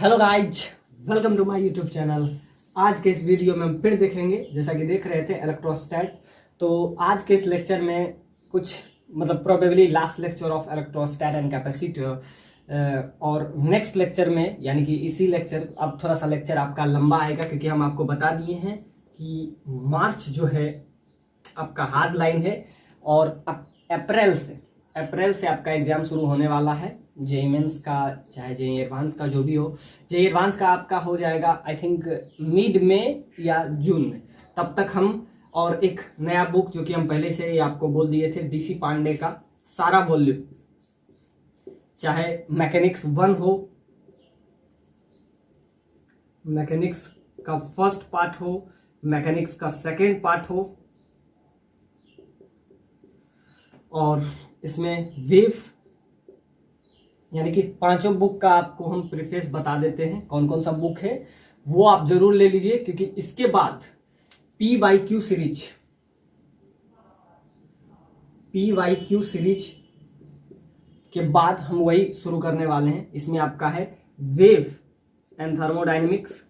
Hello guys, welcome to my YouTube channel. आज के इस वीडियो में हम फिर देखेंगे, जैसा कि देख रहे थे, इलेक्ट्रोस्टैट। तो आज के इस लेक्चर में कुछ probably last lecture of electrostat and capacitor, और नेक्स्ट लेक्चर में यानी कि इसी लेक्चर अब थोड़ा सा लेक्चर आपका लंबा आएगा, क्योंकि हम आपको बता दिए हैं कि मार्च जो है आपका हार्ड लाइन है और अप्रैल से आपका एग्जाम शुरू होने वाला है। जेईई मेंस का चाहे जेईई एडवांस का जो भी हो, जेईई एडवांस का आपका हो जाएगा आई थिंक मिड में या जून में। तब तक हम और एक नया बुक जो कि हम पहले से ही आपको बोल दिए थे, डीसी पांडे का सारा वॉल्यूम, चाहे मैकेनिक्स 1 हो, मैकेनिक्स का फर्स्ट पार्ट हो, मैकेनिक्स का सेकेंड पार्ट हो, और इसमें वेव यानी कि पांचों बुक का आपको हम प्रीफेस बता देते हैं कौन कौन सा बुक है, वो आप जरूर ले लीजिए, क्योंकि इसके बाद PYQ सीरीज के बाद हम वही शुरू करने वाले हैं। इसमें आपका है वेव एंड थर्मोडायनेमिक्स,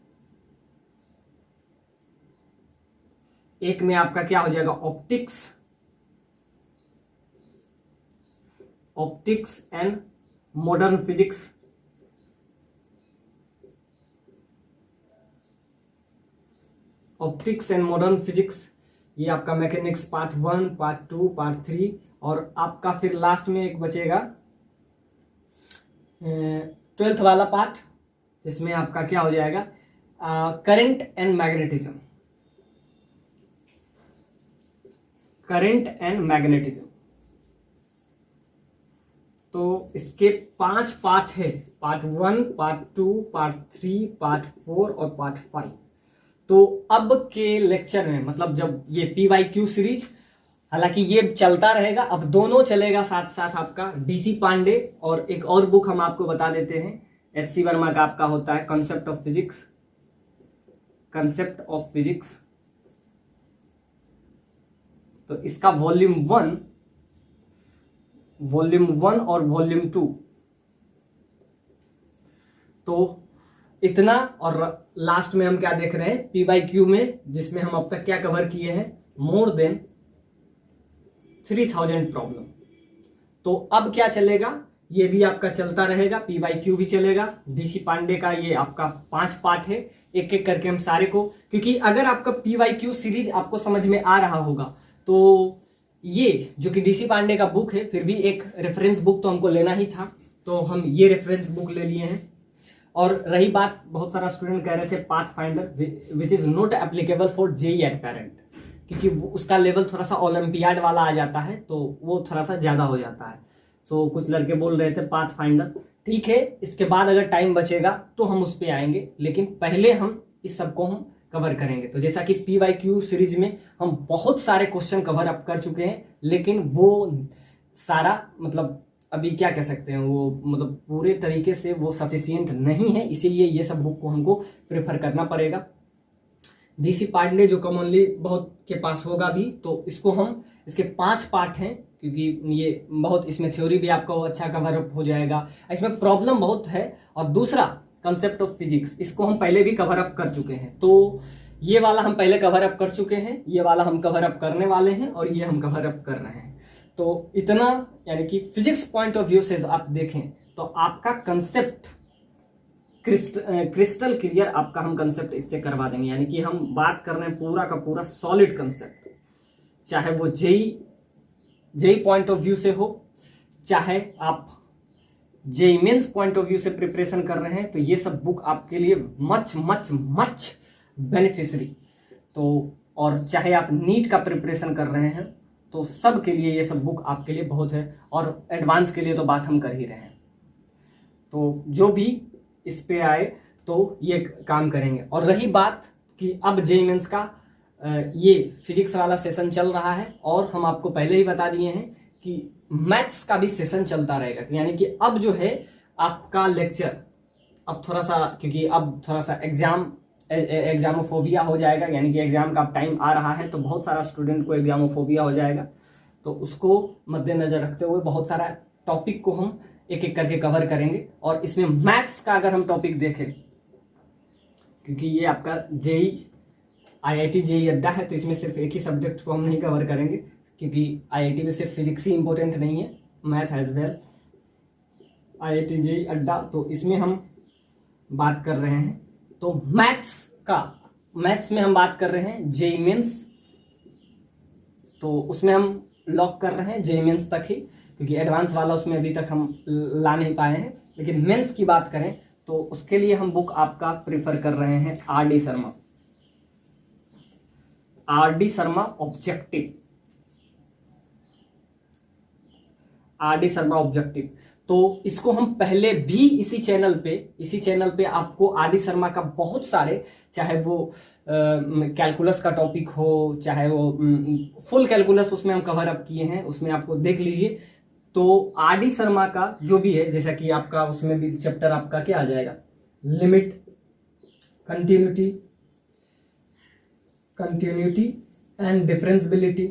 एक में आपका क्या हो जाएगा optics and modern physics, optics and modern physics, ये आपका मैकेनिक्स पार्ट 1, पार्ट 2, पार्ट 3, और आपका फिर लास्ट में एक बचेगा 12th वाला पार्ट, जिसमें आपका क्या हो जाएगा करंट एंड मैग्नेटिज्म। तो इसके 5 पार्ट है, पार्ट 1, पार्ट 2, पार्ट 3, पार्ट 4 और पार्ट 5। तो अब के लेक्चर में जब ये PYQ सीरीज, हालांकि ये चलता रहेगा, अब दोनों चलेगा साथ साथ। आपका डीसी पांडे और एक और बुक हम आपको बता देते हैं, HC वर्मा का आपका होता है कंसेप्ट ऑफ फिजिक्स। तो इसका वॉल्यूम 1 और वॉल्यूम 2, तो इतना। और लास्ट में हम क्या देख रहे हैं PYQ में, जिसमें हम अब तक क्या कवर किए हैं, मोर देन 3000 प्रॉब्लम। तो अब क्या चलेगा, ये भी आपका चलता रहेगा, PYQ भी चलेगा। डीसी पांडे का ये आपका 5 पार्ट है, एक एक करके हम सारे को, क्योंकि अगर आपका PYQ सीरीज आपको समझ में आ रहा होगा तो ये जो कि डीसी पांडे का बुक है, फिर भी एक रेफरेंस बुक तो हमको लेना ही था, तो हम ये रेफरेंस बुक ले लिए हैं। और रही बात, बहुत सारा स्टूडेंट कह रहे थे pathfinder which is not applicable for JEE aspirant, क्योंकि उसका लेवल थोड़ा सा ओलंपियाड वाला आ जाता है, तो वो थोड़ा सा ज्यादा हो जाता है। तो कुछ लड़के बोल रहे थे पाथफाइंडर, ठीक है, इसके बाद अगर टाइम बचेगा तो हम उस पर आएंगे, लेकिन पहले हम इस सबको हम कवर करेंगे। तो जैसा कि PYQ सीरीज में हम बहुत सारे क्वेश्चन कवर अप कर चुके हैं, लेकिन वो सारा अभी क्या कह सकते हैं, वो पूरे तरीके से वो सफिशिएंट नहीं है, इसीलिए ये सब बुक को हमको प्रेफर करना पड़ेगा। डीसी पांडे जो कॉमनली बहुत के पास होगा भी, तो इसको हम, इसके 5 पार्ट हैं, क्योंकि ये बहुत, इसमें थ्योरी भी आपको अच्छा कवर अप हो जाएगा, इसमें प्रॉब्लम बहुत है। और दूसरा कंसेप्ट ऑफ फिजिक्स, इसको हम पहले भी कवर अप कर चुके हैं, तो ये वाला हम पहले कवर अप कर चुके हैं, ये वाला हम कवर अप करने वाले हैं, और ये हम कवर अप कर रहे हैं। तो इतना, यानी कि फिजिक्स पॉइंट ऑफ व्यू से आप देखें तो आपका कंसेप्ट क्रिस्टल क्लियर आपका हम कंसेप्ट इससे करवा देंगे। यानी कि हम बात कर रहे हैं पूरा का पूरा सॉलिड कंसेप्ट, चाहे वो जेईई पॉइंट ऑफ व्यू से हो, चाहे आप JEE mains point of view से प्रिपरेशन कर रहे हैं, तो ये सब बुक आपके लिए मच बेनिफिशियरी। तो और चाहे आप नीट का प्रिपरेशन कर रहे हैं, तो सब के लिए ये सब बुक आपके लिए बहुत है, और एडवांस के लिए तो बात हम कर ही रहे हैं। तो जो भी इस पे आए तो ये काम करेंगे। और रही बात कि अब जेईई मेंस का ये फिजिक्स वाला सेशन चल रहा है, और हम आपको पहले ही बता दिए हैं कि मैथ्स का भी सेशन चलता रहेगा। यानी कि अब जो है आपका लेक्चर, अब थोड़ा सा, क्योंकि अब थोड़ा सा एग्जामोफोबिया हो जाएगा, यानी कि एग्जाम का टाइम आ रहा है, तो बहुत सारा स्टूडेंट को एग्जामोफोबिया हो जाएगा। तो उसको मद्देनजर रखते हुए बहुत सारा टॉपिक को हम एक एक करके कवर करेंगे। और इसमें मैथ्स का अगर हम टॉपिक देखें, क्योंकि ये आपका जेई आईआईटी जेई अड्डा है, तो इसमें सिर्फ एक ही सब्जेक्ट को हम नहीं कवर करेंगे, क्योंकि आईआईटी में सिर्फ फिजिक्स ही इंपॉर्टेंट नहीं है, math as well. IIT JEE Adda, तो इसमें हम बात कर रहे हैं तो मैथ्स में हम बात कर रहे हैं जेई मेंस, तो उसमें हम लॉक कर रहे हैं जेई मेंस तक ही, क्योंकि एडवांस वाला उसमें अभी तक हम ला नहीं पाए हैं। लेकिन मेंस की बात करें तो उसके लिए हम बुक आपका प्रिफर कर रहे हैं आर डी शर्मा ऑब्जेक्टिव। तो इसको हम पहले भी इसी चैनल पे आपको आर डी शर्मा का बहुत सारे, चाहे वो कैलकुलस का टॉपिक हो, चाहे वो फुल कैलकुलस, उसमें हम कवर अप किए हैं, उसमें आपको देख लीजिए। तो आर डी शर्मा का जो भी है, जैसा कि आपका उसमें भी चैप्टर आपका क्या आ जाएगा, लिमिट, कंटिन्यूटी एंड डिफरेंशियबिलिटी,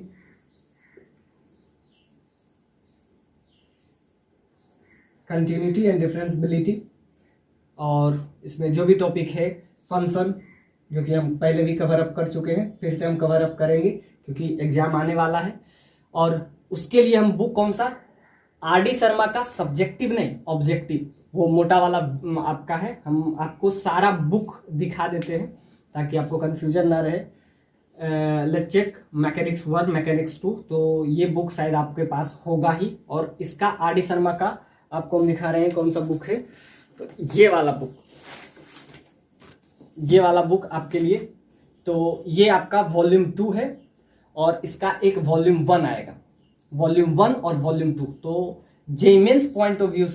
और इसमें जो भी टॉपिक है फंक्शन, जो कि हम पहले भी कवर अप कर चुके हैं, फिर से हम कवर अप करेंगे क्योंकि एग्जाम आने वाला है। और उसके लिए हम बुक कौन सा, आर डी शर्मा का सब्जेक्टिव नहीं ऑब्जेक्टिव, वो मोटा वाला आपका है। हम आपको सारा बुक दिखा देते हैं ताकि आपको कंफ्यूजन ना रहे। लेट्स चेक मैकेनिक्स 1, मैकेनिक्स 2, तो ये बुक शायद आपके पास होगा ही। और इसका आर डी शर्मा का आपको हम दिखा रहे हैं कौन सा बुक है, तो ये वाला बुक आपके लिए। तो ये आपका वॉल्यूम 2 है और इसका एक वॉल्यूम 1 आएगा, वॉल्यूम 1 और वॉल्यूम 2। तो जेमेंस पॉइंट ऑफ व्यू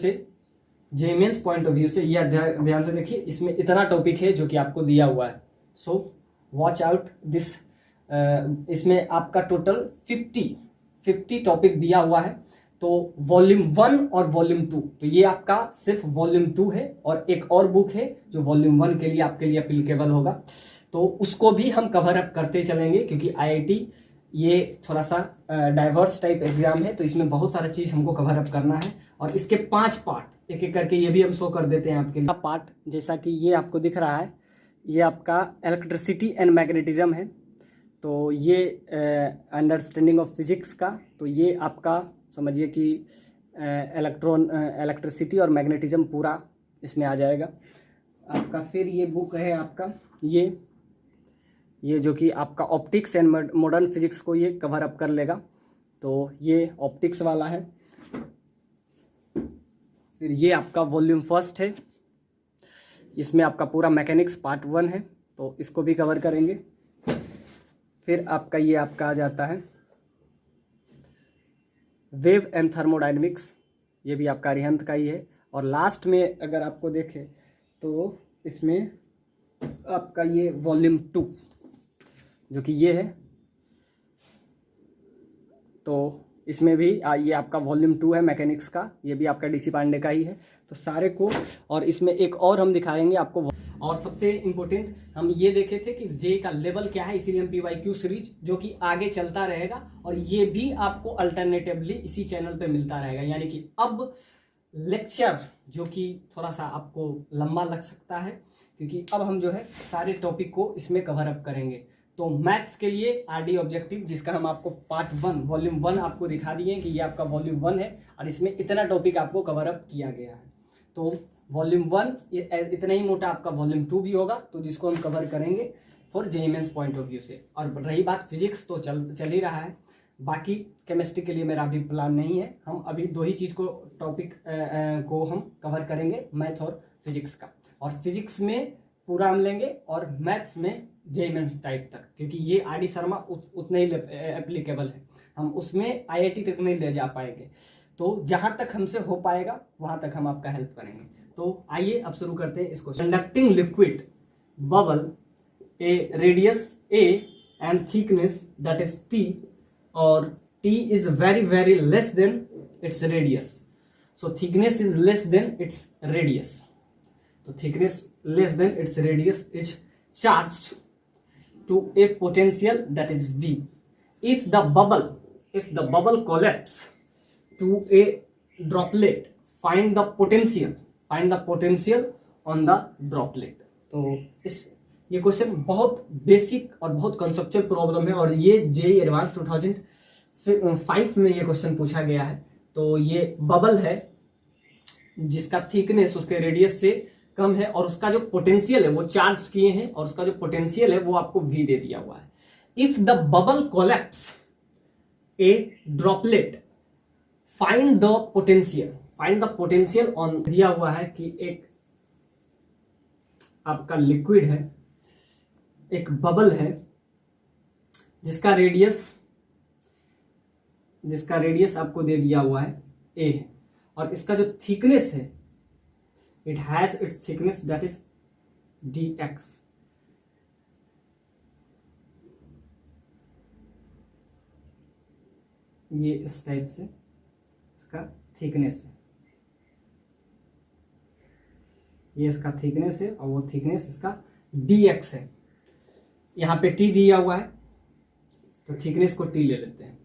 से ये ध्यान से देखिए, इसमें इतना टॉपिक है जो कि आपको दिया हुआ है। सो वॉच आउट दिस, इसमें आपका टोटल 50 टॉपिक दिया हुआ है। तो वॉल्यूम 1 और वॉल्यूम 2, तो ये आपका सिर्फ वॉल्यूम 2 है, और एक और बुक है जो वॉल्यूम 1 के लिए आपके लिए एप्लीकेबल होगा, तो उसको भी हम कवर अप करते चलेंगे, क्योंकि आईआईटी ये थोड़ा सा डाइवर्स टाइप एग्जाम है, तो इसमें बहुत सारा चीज हमको कवर अप करना है। और इसके 5 पार्ट एक एक करके ये भी हम शो कर देते हैं आपके लिए। पार्ट जैसा कि ये आपको दिख रहा है, ये आपका इलेक्ट्रिसिटी एंड मैग्नेटिज्म है, तो ये अंडरस्टैंडिंग ऑफ फिजिक्स का, तो ये आपका समझिए कि इलेक्ट्रिसिटी और मैग्नेटिज्म पूरा इसमें आ जाएगा आपका। फिर ये बुक है आपका ये जो कि आपका ऑप्टिक्स एंड मॉडर्न फिजिक्स को ये कवर अप कर लेगा, तो ये ऑप्टिक्स वाला है। फिर ये आपका वॉल्यूम 1 है, इसमें आपका पूरा मैकेनिक्स पार्ट 1 है, तो इसको भी कवर करेंगे। फिर आपका ये आपका आ जाता है वेव एंड थर्मोडायनेमिक्स, ये भी आपका अरिहंत का ही है। और लास्ट में अगर आपको देखें तो इसमें आपका ये वॉल्यूम 2 जो कि ये है, तो इसमें भी ये आपका वॉल्यूम 2 है मैकेनिक्स का, ये भी आपका डीसी पांडे का ही है। तो सारे को, और इसमें एक और हम दिखाएंगे आपको। और सबसे इम्पोर्टेंट हम ये देखे थे कि जे का लेवल क्या है, इसीलिए हम पीवाईक्यू सीरीज जो कि आगे चलता रहेगा, और ये भी आपको अल्टरनेटिवली इसी चैनल पे मिलता रहेगा। यानी कि अब लेक्चर जो कि थोड़ा सा आपको लंबा लग सकता है, क्योंकि अब हम जो है सारे टॉपिक को इसमें कवर अप करेंगे। तो मैथ्स के लिए आरडी ऑब्जेक्टिव, जिसका हम आपको पार्ट 1 वॉल्यूम 1 आपको दिखा दिए कि ये आपका वॉल्यूम 1 है, और इसमें इतना टॉपिक आपको कवर अप किया गया है। तो वॉल्यूम 1 इतना ही मोटा आपका वॉल्यूम 2 भी होगा, तो जिसको हम कवर करेंगे for JEE mains point of view से। और रही बात फिजिक्स, तो चल ही रहा है, बाकी केमिस्ट्री के लिए मेरा अभी प्लान नहीं है। हम अभी 2 ही चीज़ को टॉपिक को हम कवर करेंगे, मैथ और फिजिक्स का। और फिजिक्स में पूरा हम लेंगे, और मैथ्स में जेईई मेंस टाइप तक, क्योंकि ये आरडी शर्मा उतना ही एप्लीकेबल है, हम उसमें आईआईटी तक नहीं ले जा पाएंगे। तो जहाँ तक हमसे हो पाएगा वहाँ तक हम आपका हेल्प करेंगे। तो आइए अब शुरू करते हैं इसको। Conducting liquid bubble A radius A and thickness that is T, और T is very less than its radius, so thickness is less than its radius. तो thickness less than its radius is charged to a potential that is V. If the bubble collapse to a droplet find the potential on the droplet. तो ये question बहुत basic और बहुत conceptual problem है और ये JEE advance 2005 में ये क्वेश्चन पूछा गया है। तो ये बबल है जिसका थिकनेस उसके रेडियस से कम है और उसका जो पोटेंशियल है वो चार्ज किए हैं और उसका जो पोटेंशियल है वो आपको V दे दिया हुआ है। If the bubble collapse A droplet find the potential on, दिया हुआ है कि एक आपका लिक्विड है, एक बबल है जिसका रेडियस आपको दे दिया हुआ है A है और इसका जो थिकनेस है it has its thickness that is dx। ये इस टाइप से इसका थिकनेस है, ये इसका थिकनेस है और वो थिकनेस इसका dx है। यहाँ पे t दिया हुआ है तो थिकनेस को t ले लेते हैं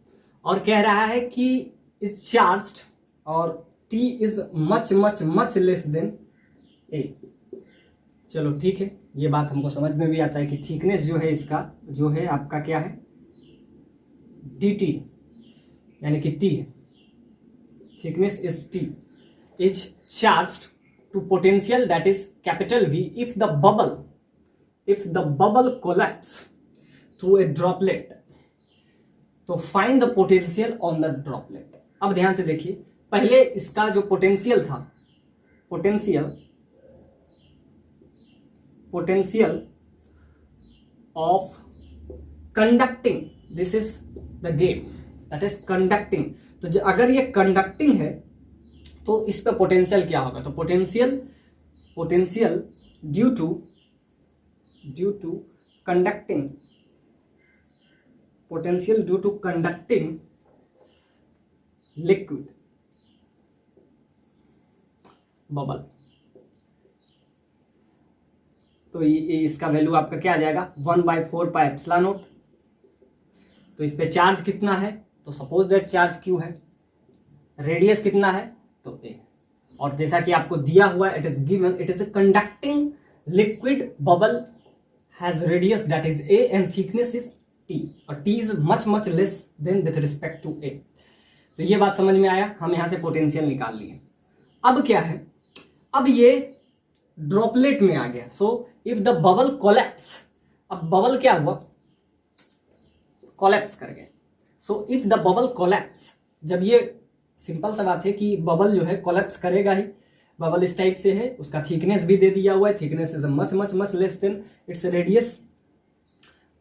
और कह रहा है कि इज चार्ज्ड और t is much less then a। चलो ठीक है, ये बात हमको समझ में भी आता है कि थिकनेस जो है इसका जो है आपका क्या है dt, यानी कि t है, thickness is t is charged to potential that is capital V if the bubble collapse to a droplet। तो find the potential on the droplet. अब ध्यान से देखिए, पहले इसका जो पोटेंशियल था, potential of conducting, this is the game that is conducting. तो अगर ये कंडक्टिंग है तो इस पे पोटेंशियल क्या होगा, तो potential due to conducting, potential due to conducting liquid bubble. तो ये इसका वैल्यू आपका क्या आ जाएगा 1/4 पाई एप्सिलॉन नॉट। तो इस पे चार्ज कितना है, तो सपोज दैट चार्ज Q है, रेडियस कितना है तो A, और जैसा कि आपको दिया हुआ है it is given it is a conducting liquid bubble has radius that is A and thickness is T और T is much less than with respect to A। तो ये बात समझ में आया, हम यहां से पोटेंशियल निकाल लिए। अब क्या है, अब ये ड्रॉपलेट में आ गया। So if the bubble collapse, अब बबल क्या हुआ, कोलैप्स कर गया। So if the bubble collapse, जब ये सिंपल सा बात है कि बबल जो है कोलैप्स करेगा ही, बबल इस टाइप से है, उसका थिकनेस भी दे दिया हुआ है, thickness is much less than its radius.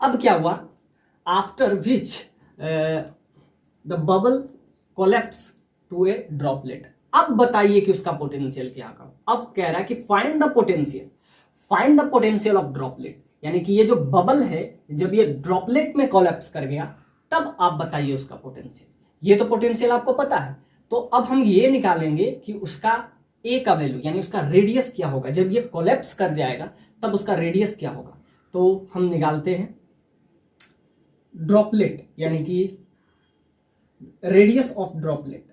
अब क्या हुआ, after which the bubble collapse to a droplet. अब बताइए कि उसका पोटेंशियल क्या होगा। अब कह रहा है कि find the potential of droplet, यानी कि ये जो बबल है जब ये ड्रॉपलेट में कोलैप्स कर गया तब आप बताइए उसका पोटेंशियल। ये तो पोटेंशियल आपको पता है, तो अब हम ये निकालेंगे कि उसका A का वैल्यू यानी उसका रेडियस क्या होगा, जब ये कोलैप्स कर जाएगा तब उसका रेडियस क्या होगा। तो हम निकालते हैं ड्रॉपलेट यानी कि रेडियस ऑफ ड्रॉपलेट।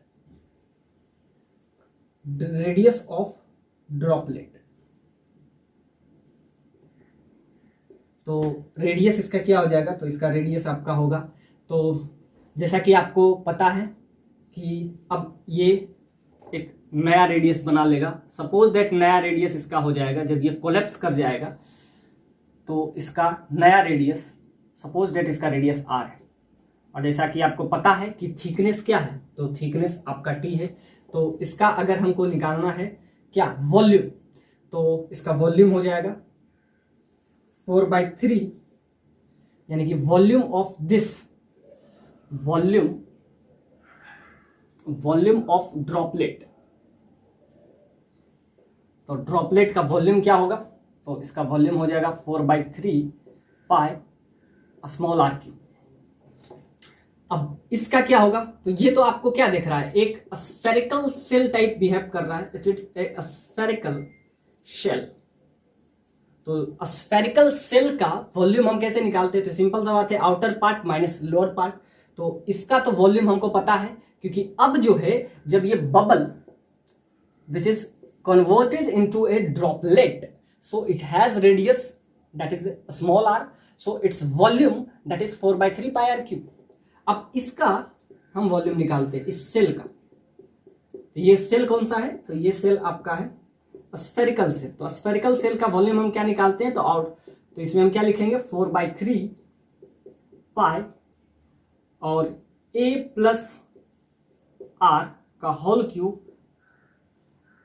तो रेडियस इसका क्या हो जाएगा, तो इसका रेडियस आपका होगा, तो जैसा कि आपको पता है कि अब ये एक नया रेडियस बना लेगा। सपोज दैट नया रेडियस इसका हो जाएगा जब ये कोलैप्स कर जाएगा, तो इसका नया रेडियस, सपोज दैट इसका रेडियस R है, और जैसा कि आपको पता है कि थिकनेस क्या है, तो थिकनेस आपका T है। तो इसका अगर हमको निकालना है क्या वॉल्यूम, तो इसका वॉल्यूम हो जाएगा 4/3, यानी कि volume of this, volume of droplet. तो ड्रॉपलेट का वॉल्यूम क्या होगा, तो इसका वॉल्यूम हो जाएगा 4/3 पाई स्मॉल r3। अब इसका क्या होगा, तो ये तो आपको क्या दिख रहा है, एक स्फेरिकल सेल टाइप बिहेव कर रहा है, it is a spherical shell. तो स्फेरिकल सेल का वॉल्यूम हम कैसे निकालते हैं, तो सिंपल सा बात है, outer part minus lower part. तो इसका तो वॉल्यूम हमको पता है, क्योंकि अब जो है जब ये bubble which is converted into a droplet, so it has radius that is small r, so its volume that is 4/3 pi r cube. अब इसका हम वॉल्यूम निकालते हैं इस सेल का, तो ये सेल कौन सा है, तो ये सेल आपका है स्फेरिकल सेल। तो स्फेरिकल सेल का वॉल्यूम हम क्या निकालते हैं, तो इसमें हम क्या लिखेंगे 4/3 पाई और a प्लस आर का whole cube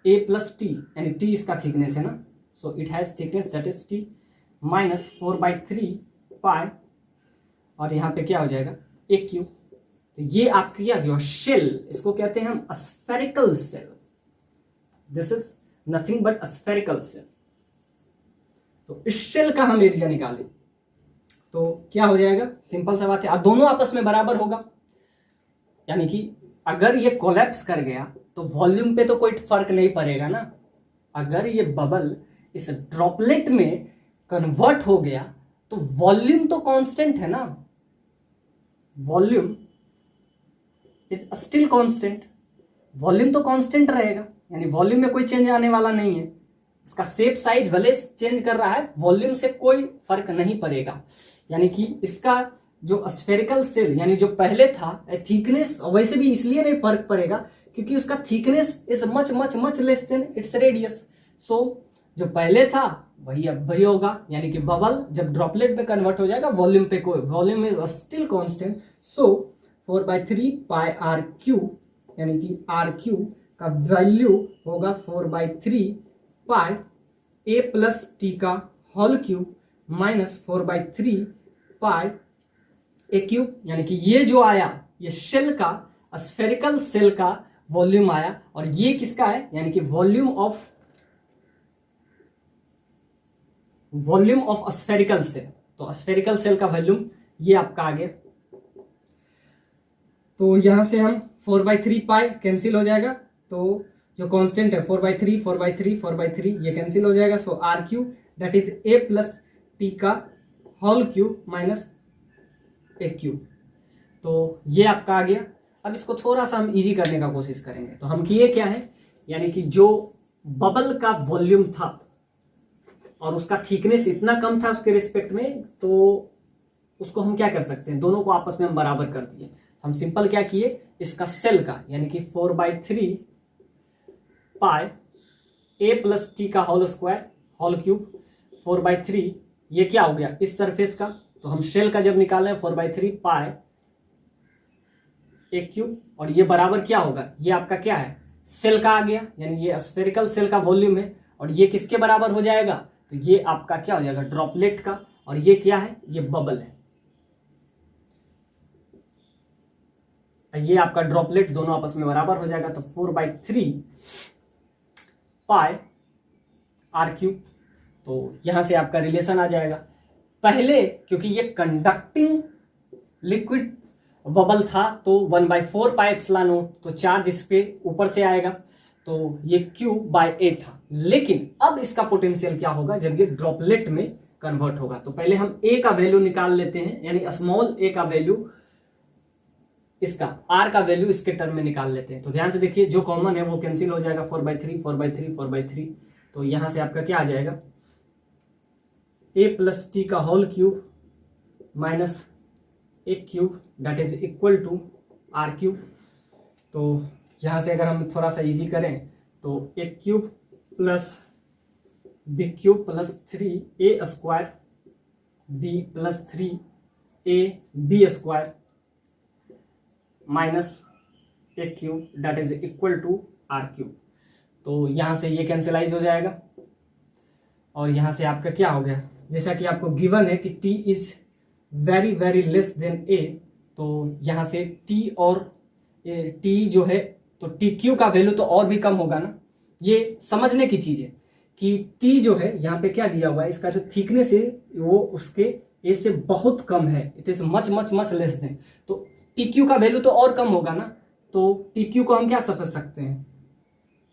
a plus t, यानी t इसका थिकनेस है ना, so it has thickness that is t minus 4/3 pi और यहाँ पे क्या हो जाएगा a क्यूब। तो ये आपका क्या गया शेल, इसको कहते हैं हम spherical shell, this is nothing but spherical shell. तो इस शेल का हम एरिया निकालें तो क्या हो जाएगा, सिंपल सा बात है, अब दोनों आपस में बराबर होगा, यानी कि अगर ये कोलैप्स कर गया तो वॉल्यूम पे तो कोई फर्क नहीं पड़ेगा ना। अगर ये बबल इस ड्रॉपलेट में कन्वर्ट हो गया तो वॉल्यूम तो कांस्टेंट है ना, volume is still constant, volume तो कांस्टेंट रहेगा, यानी वॉल्यूम में कोई चेंज आने वाला नहीं है। इसका शेप साइज भले चेंज कर रहा है, वॉल्यूम से कोई फर्क नहीं पड़ेगा, यानी कि इसका जो स्फेरिकल सेल यानी जो पहले था थिकनेस वैसे भी इसलिए नहीं फर्क पड़ेगा क्योंकि उसका thickness is much much much less than its radius. So जो पहले था वही अब वही होगा, यानी कि बबल जब ड्रॉपलेट में कन्वर्ट हो जाएगा वॉल्यूम पे कोई, volume is still constant, so 4/3 pi r cube, यानी कि आर क्यूब का वैल्यू होगा 4/3 पाई a प्लस टी का whole cube minus 4/3 pi a cube, यानी कि ये जो आया ये शेल का स्फेरिकल सेल का वॉल्यूम आया और ये किसका है, यानी कि वॉल्यूम ऑफ स्फेरिकल सेल। तो स्फेरिकल सेल का वॉल्यूम ये आपका आ गया। तो यहां से हम 4/3 पाई कैंसिल हो जाएगा, तो जो कांस्टेंट है 4/3 4/3 4/3 ये कैंसिल हो जाएगा, so R cube that is a plus T का होल क्यूब माइनस ए क्यूब। तो ये आपका आ गया। अब इसको थोड़ा सा हम इजी करने का कोशिश करेंगे। तो हम किए क्या है, यानी कि जो बबल का वॉल्यूम था और उसका थिकनेस इतना कम था उसके रिस्पेक्ट में, तो उसको हम क्या कर सकते हैं, दोनों को आपस में हम बराबर कर दिए। हम सिंपल क्या किए, इसका सेल का यानी कि 4/3 पाई a प्लस टी का होल स्क्वायर होल क्यूब 4/3, ये क्या हो गया इस सरफेस का, तो हम शेल का जब निकालें 4/3 पाई ए क्यूब और ये बराबर क्या होगा, ये आपका क्या है सेल का आ गया, यानी ये स्फेरिकल सेल का वॉल्यूम है और ये किसके बराबर हो जाएगा, तो ये आपका क्या हो जाएगा ड्रॉपलेट का, और ये क्या है ये बबल है, ये आपका ड्रॉपलेट, दोनों आपस में बराबर हो जाएगा। तो 4/3 पाई आर क्यूब, तो यहां से आपका रिलेशन आ जाएगा। पहले क्योंकि ये कंडक्टिंग लिक्विड बबल था तो 1/4 पाई एप्सिलॉन नॉट, तो चार्ज इस पे ऊपर से आएगा, तो ये Q/A था। लेकिन अब इसका पोटेंशियल क्या होगा जब ये ड्रॉपलेट में कन्वर्ट होगा, तो पहले हम A का वैल्यू निकाल लेते हैं, यानी स्मॉल a का वैल्यू, इसका R का वैल्यू इसके टर्म में निकाल लेते हैं। तो ध्यान से देखिए जो कॉमन है वो कैंसिल हो जाएगा, 4/3 4/3 4/3, तो यहां से आपका क्या आ जाएगा a प्लस टी का whole cube minus A cube that is equal to are cube. तो यहां से अगर हम थोड़ा सा इजी करें तो A cube plus B cube plus 3a square B plus 3ab square minus A cube that is equal to are cube. तो यहां से ये कैंसिलाइज हो जाएगा और यहां से आपका क्या हो गया, जैसा कि आपको गिवन है कि t is very very less then a, तो यहां से t और t जो है तो टी क्यू का वैल्यू तो और भी कम होगा ना। ये समझने की चीज है कि t जो है यहाँ पे क्या दिया हुआ है, इसका जो थिकनेस है वो उसके a से बहुत कम है, it is much much much less then, तो टी क्यू का वैल्यू तो और कम होगा ना। तो टी क्यू को हम क्या समझ सकते हैं,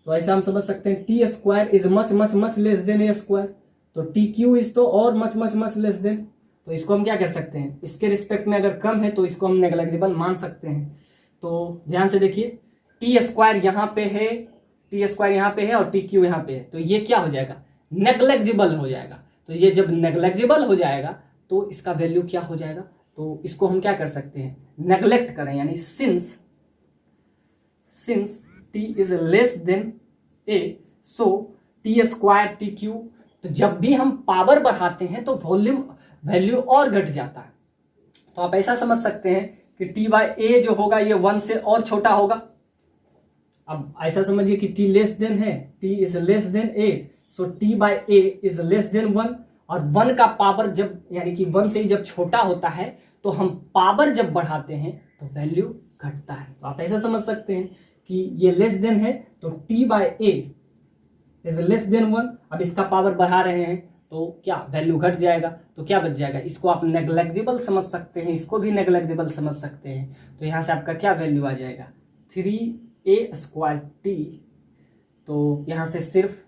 तो ऐसा हम समझ सकते हैं T square is much much much less than A square, तो टी क्यू इज तो और much much much less then, तो इसको हम क्या कर सकते हैं, इसके रिस्पेक्ट में अगर कम है तो इसको हम नेग्लिजिबल मान सकते हैं। तो ध्यान से देखिए टी स्क्वायर यहाँ पे है टी स्क्वायर यहाँ पे है और टी क्यू यहाँ पे है, तो ये क्या हो जाएगा, नेग्लेक्जिबल हो जाएगा। तो ये जब नेग्लेक्जिबल हो जाएगा तो इसका वैल्यू क्या हो जाएगा, तो इसको हम क्या कर सकते हैं, नेग्लेक्ट करें, यानी since T is less than a, so T square T Q. तो जब भी हम पावर बढ़ाते हैं तो वॉल्यूम वैल्यू और घट जाता है। तो आप ऐसा समझ सकते हैं कि टी बाय ए जो होगा ये 1 से और छोटा होगा। अब ऐसा समझिए कि टी लेस देन है, t is less than a, so t by a is less than 1। और 1 का पावर जब, यानी कि 1 से ही जब छोटा होता है तो हम पावर जब बढ़ाते हैं तो वैल्यू घटता है। तो आप ऐसा समझ सकते हैं कि ये लेस देन है तो t by a is less than 1। अब इसका पावर बढ़ा रहे हैं तो क्या वैल्यू घट जाएगा, तो क्या बच जाएगा, इसको आप नेग्लेक्जिबल समझ सकते हैं, इसको भी नेग्लेक्जिबल समझ सकते हैं। तो यहां से आपका क्या वैल्यू आ जाएगा, 3a स्क्वायर टी। तो यहां से सिर्फ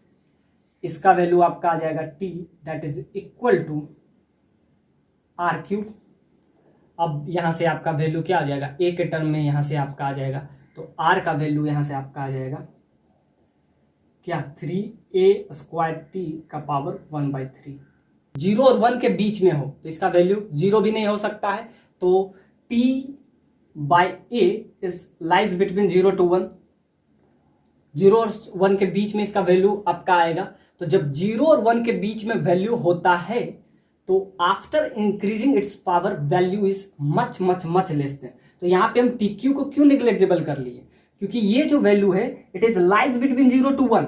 इसका वैल्यू आपका आ जाएगा t, that is equal to are cube. अब यहां से आपका वैल्यू क्या आ जाएगा, a के टर्म में यहां से आपका आ जाएगा, तो r का वैल्यू यहां से आपका आ जाएगा क्या, 3a स्क्वायर टी का पावर 1/3। 0 और 1 के बीच में हो तो इसका वैल्यू 0 भी नहीं हो सकता है, तो t by a is lies between 0 to 1। 0 और 1 के बीच में इसका वैल्यू आपका आएगा। तो जब 0 और 1 के बीच में वैल्यू होता है तो after increasing its power value is much much much less then. तो यहां पे हम टी क्यू को क्यों निग्लेक्जिबल कर लिए, क्योंकि ये जो वैल्यू है it is lies between 0 to 1,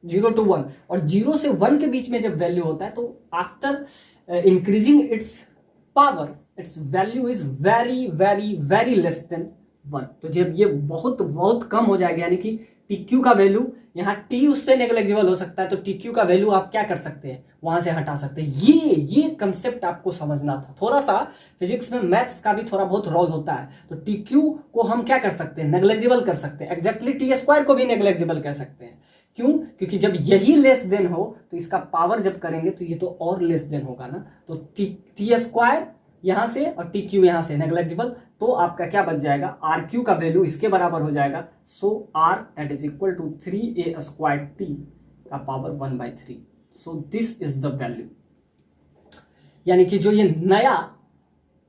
0 to 1। और 0 से 1 के बीच में जब वैल्यू होता है तो after increasing its power it's value is very very very less than 1। तो जब ये बहुत बहुत कम हो जाएगा, यानी कि टी क्यू का वैल्यू, यहाँ टी उससे नेग्लेक्जिबल हो सकता है तो टी क्यू का वैल्यू आप क्या कर सकते हैं, वहां से हटा सकते हैं। ये कंसेप्ट आपको समझना था। थोड़ा सा फिजिक्स में मैथ्स का भी थोड़ा बहुत रोल होता है। तो टी क्यू को हम क्या कर सकते हैं, नेग्लेक्जिबल कर सकते हैं। एग्जैक्टली टी स्क्वायर को भी नेग्लेक्जिबल कर सकते हैं। क्यों, क्योंकि जब यही लेस देन हो तो इसका पावर जब करेंगे तो ये तो और लेस देन होगा ना। तो टी स्क्वायर यहां से और टी क्यू यहां से नेग्लेक्जिबल, तो आपका क्या बच जाएगा, आर क्यू का वैल्यू इसके बराबर हो जाएगा। So R that is equal to 3a square T का power 1/3। So this is the value. यानी कि जो ये नया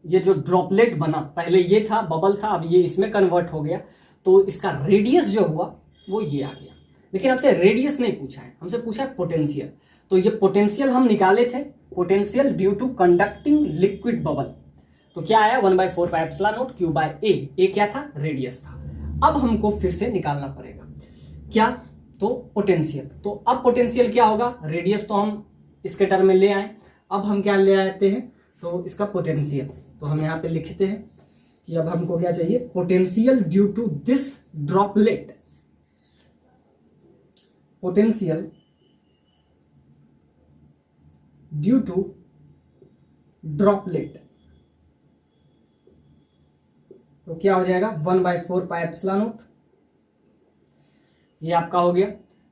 ये जो ड्रॉपलेट बना, पहले ये था बबल था, अब ये इसमें कन्वर्ट हो गया, तो इसका रेडियस जो हुआ वो ये आ गया। लेकिन हमसे रेडियस नहीं पूछा है, हमसे पूछा है पोटेंशियल। तो ये पोटेंशियल हम निकाले थे, potential due to conducting liquid bubble. तो क्या आया, 1/4 pi epsilon naught Q by A क्या था, रेडियस था। अब हमको फिर से निकालना पड़ेगा क्या, तो पोटेंशियल। तो अब पोटेंशियल क्या होगा, रेडियस तो हम इसके टर्म में ले आए, अब हम क्या ले आते हैं, तो इसका पोटेंशियल। तो हम यहां पे लिखते हैं कि अब हमको क्या चाहिए, potential due to this droplet, potential due to droplet. तो क्या हो जाएगा, 1/4 पाई एप्सिलॉन नॉट, ये आपका हो गया।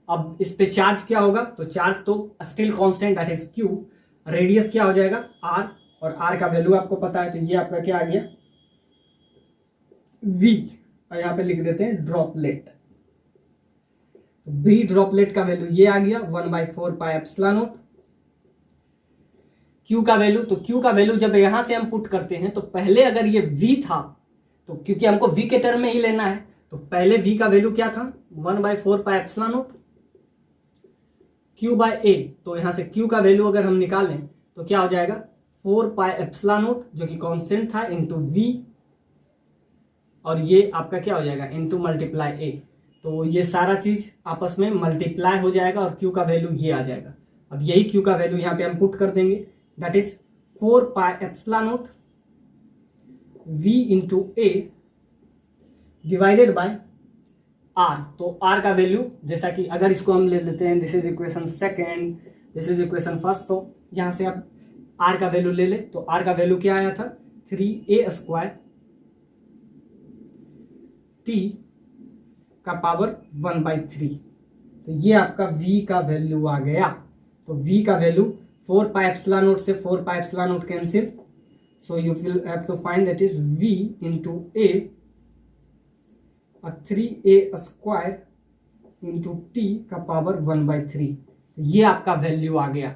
अब इस पे चार्ज क्या होगा, तो चार्ज तो still constant that is Q. Radius क्या हो जाएगा, आर, और आर का वैल्यू आपको पता है, तो ये आपका क्या आ गया, वी, और यहां पे लिख देते हैं ड्रॉपलेट। तो बी ड्रॉपलेट का वैल्यू ये आ गया 1/4 पाई एप्सिलॉन नॉट। क्यू का वैल्यू, तो क्यू का वैल्यू जब यहां से हम पुट करते हैं तो पहले अगर ये वी था, तो क्योंकि हमको वी के टर्म में ही लेना है, तो पहले वी का वैल्यू क्या था, 1/4 pi epsilon naught Q by A. तो यहां से क्यू का वैल्यू अगर हम निकालें तो क्या हो जाएगा, 4 पाई एप्सिलॉन नॉट जो कि कांस्टेंट था इंटू वी, और ये आपका क्या हो जाएगा, इंटू मल्टीप्लाई ए। तो ये सारा चीज आपस में मल्टीप्लाई हो जाएगा और क्यू का वैल्यू ये आ जाएगा। अब यही क्यू का वैल्यू यहां पे हम पुट कर देंगे, that is 4 pi epsilon naught v into a divided by r. तो आर का वैल्यू, जैसा कि अगर इसको हम ले लेते हैं, this is equation second, this is equation first, तो यहां से आप आर का वैल्यू ले ले, तो आर का वैल्यू क्या आया था, 3a स्क्वायर टी का पावर 1/3। तो ये आपका v का वैल्यू आ गया। तो v का वैल्यू 4 पाई एप्सिलॉन नॉट से 4 pi epsilon not cancel, so you will have to find that is v into a, 3a square into T का पावर 1/3, ये आपका वैल्यू आ गया।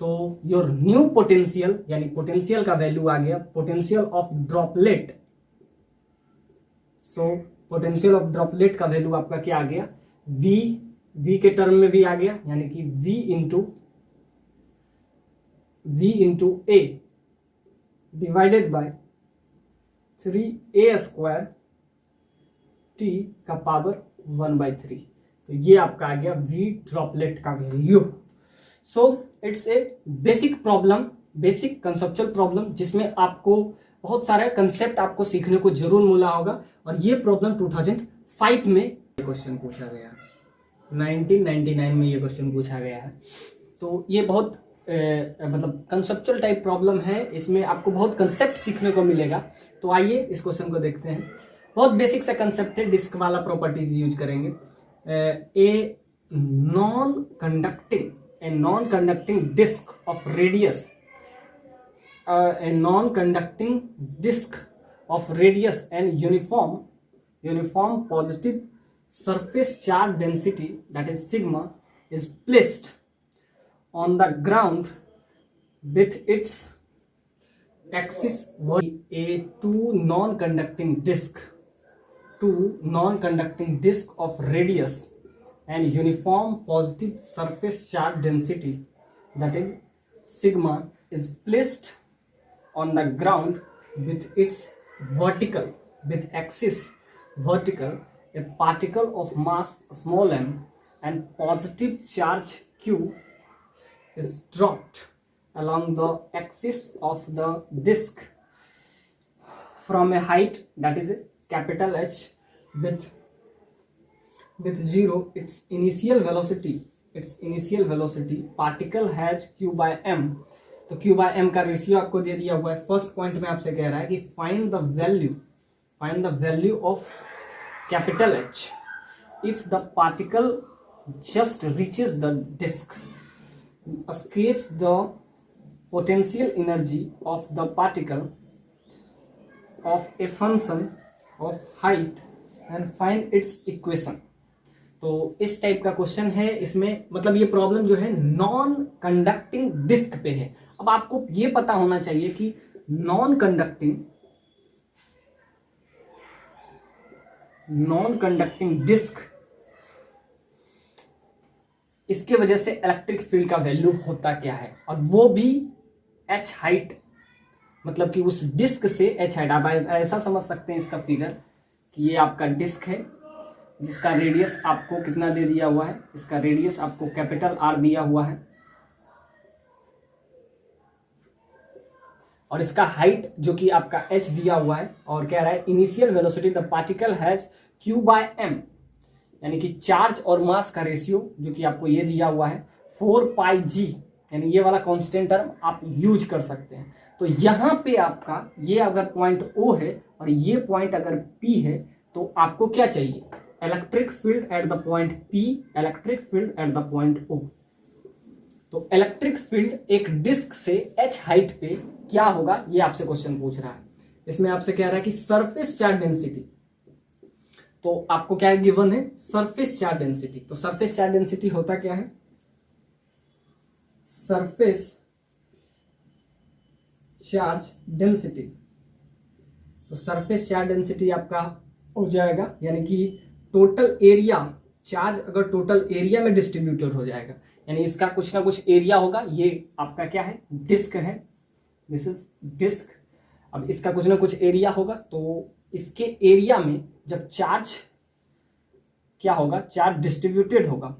तो योर न्यू पोटेंशियल यानी पोटेंशियल का वैल्यू आ गया, potential of droplet. So potential of droplet का value आपका क्या आ गया, v के टर्म में भी आ गया, यानी कि v into a divided by 3a² t का पावर 1/3। तो ये आपका आ गया v ड्रॉपलेट का value. So it's a basic problem, basic conceptual problem, जिसमें आपको बहुत सारे कंसेप्ट आपको सीखने को जरूर मिला होगा। और ये प्रॉब्लम 2005 में क्वेश्चन पूछा गया, 1999 में ये क्वेश्चन पूछा गया है। तो ये बहुत मतलब कंसेप्चुअल टाइप प्रॉब्लम है, इसमें आपको बहुत कंसेप्ट सीखने को मिलेगा। तो आइए इस क्वेश्चन को देखते हैं। बहुत बेसिक सा कंसेप्ट है, डिस्क वाला प्रॉपर्टीज यूज करेंगे। A non conducting disc of radius, a non-conducting disk of radius and uniform positive surface charge density, that is sigma, is placed on the ground with its axis a two non-conducting disk of radius and uniform positive surface charge density, that is sigma, is placed on the ground with its axis vertical, a particle of mass small m and positive charge q is dropped along the axis of the disk from a height, that is a capital H, with 0 its initial velocity particle has q by m। तो q by m का ratio आपको दे दिया हुआ है। First point में आपसे कह रहा है कि find the value of capital H if the particle just reaches the disc, sketch the potential energy of the particle of a function of height and find its equation. तो इस type का question है। इसमें मतलब ये problem जो है non conducting disc पे है। अब आपको ये पता होना चाहिए कि नॉन कंडक्टिंग डिस्क, इसके वजह से इलेक्ट्रिक फील्ड का वैल्यू होता क्या है, और वो भी h हाइट, मतलब कि उस डिस्क से h हाइट। आप ऐसा समझ सकते हैं इसका फिगर कि ये आपका डिस्क है जिसका रेडियस आपको कितना दे दिया हुआ है, इसका रेडियस आपको कैपिटल R दिया हुआ है, और इसका हाइट जो कि आपका h दिया हुआ है, और कह रहा है initial velocity the particle has q by m, यानी कि चार्ज और मास का रेशियो जो कि आपको ये दिया हुआ है 4πg, यानी ये वाला कांस्टेंट टर्म आप यूज कर सकते हैं। तो यहाँ पे आपका ये अगर पॉइंट O है और ये पॉइंट अगर P है, तो आपको क्या चाहिए, electric field at the point P, electric field at the point O। तो इलेक्ट्रिक फील्ड एक डिस्क से h हाइट पे क्या होगा, ये आपसे क्वेश्चन पूछ रहा है। इसमें आपसे कह रहा है कि सरफेस चार्ज डेंसिटी, तो आपको क्या गिवन है, सरफेस चार्ज डेंसिटी। तो सरफेस चार्ज डेंसिटी होता क्या है, सरफेस चार्ज डेंसिटी। तो सरफेस चार्ज डेंसिटी आपका हो जाएगा, यानी कि टोटल एरिया, चार्ज अगर टोटल एरिया में डिस्ट्रीब्यूटेड हो जाएगा, यानी इसका कुछ ना कुछ एरिया होगा। ये आपका क्या है, डिस्क है, दिस इज डिस्क। अब इसका कुछ ना कुछ एरिया होगा, तो इसके एरिया में जब चार्ज क्या होगा, चार्ज डिस्ट्रीब्यूटेड होगा,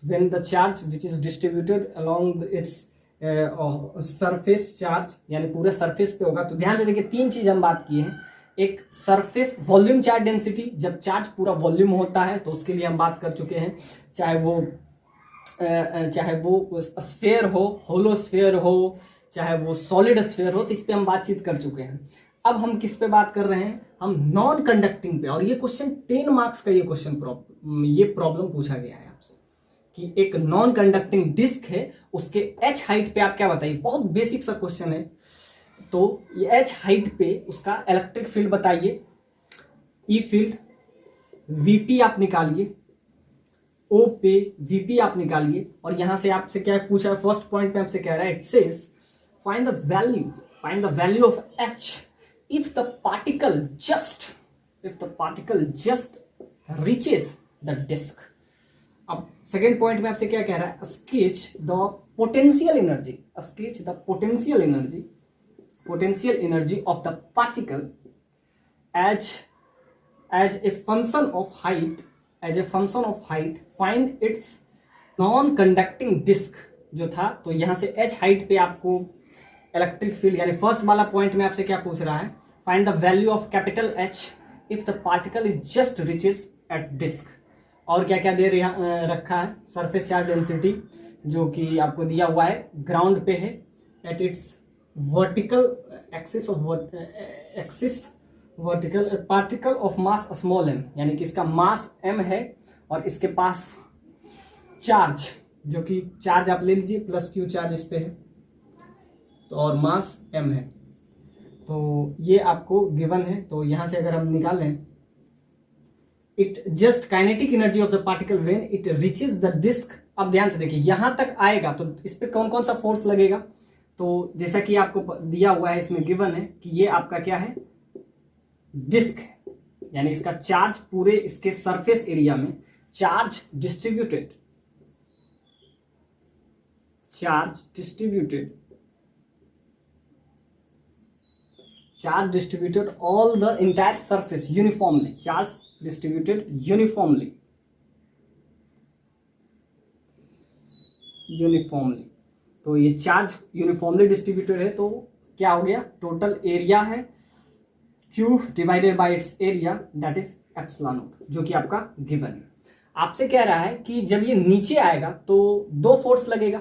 when the charge which is distributed along its surface charge, यानी पूरे सरफेस पे होगा। तो ध्यान से देखिए, तीन चीज हम बात किए हैं। एक सरफेस वॉल्यूम चार्ज डेंसिटी, जब चार्ज पूरा वॉल्यूम होता है तो उसके लिए हम बात कर चुके हैं, चाहे वो स्फेयर हो, होलो स्फेयर हो, चाहे वो सॉलिड स्फेयर हो, तो इस पे हम बातचीत कर चुके हैं। अब हम किस पे बात कर रहे हैं, हम नॉन कंडक्टिंग पे। और ये क्वेश्चन 10 मार्क्स का ये प्रॉब्लम पूछा गया है आपसे कि एक नॉन कंडक्टिंग डिस्क है, उसके h हाइट पे आप क्या बताइए, बहुत बेसिक सा क्वेश्चन है। तो ये h हाइट पे उसका इलेक्ट्रिक फील्ड बताइए, ई फील्ड Vp आप निकालिए, ओ पे वीपी आप निकालिए, और यहां से आपसे क्या पूछा है, फर्स्ट पॉइंट में आपसे कह रहा है, it says find the value of h if the particle just reaches the disc. अब सेकेंड पॉइंट में आपसे क्या कह रहा है, sketch the potential energy of the particle as a function of height find its non conducting disc जो था। तो यहां से एच हाइट पे आपको इलेक्ट्रिक फील्ड, यानी फर्स्ट वाला पॉइंट में आपसे क्या पूछ रहा है, find the value of capital H if the particle is just reaches at disc. और क्या क्या दे रखा है, सरफेस चार्ज डेंसिटी जो कि आपको दिया हुआ है, ग्राउंड पे है at its vertical axis vertical, particle of mass small m, यानी कि इसका मास m है और इसके पास चार्ज, जो कि चार्ज आप ले लीजिए प्लस क्यू चार्ज इस पे है, तो और मास m है। तो ये आपको गिवन है। तो यहां से अगर हम निकालें, it just kinetic energy of the particle when it reaches the disc. अब ध्यान से देखिए, यहां तक आएगा तो इस पे कौन कौन सा फोर्स लगेगा, तो जैसा कि आपको दिया हुआ है, इसमें गिवन है कि ये आपका क्या है, डिस्क है, यानी इसका चार्ज पूरे इसके सरफेस एरिया में charge distributed all the entire surface uniformly, charge distributed uniformly. तो ये चार्ज यूनिफॉर्मली डिस्ट्रीब्यूटेड है, तो क्या हो गया, टोटल एरिया है Q divided by it's area, that is epsilon not, जो कि आपका गिवन है। आपसे कह रहा है कि जब ये नीचे आएगा तो दो फोर्स लगेगा,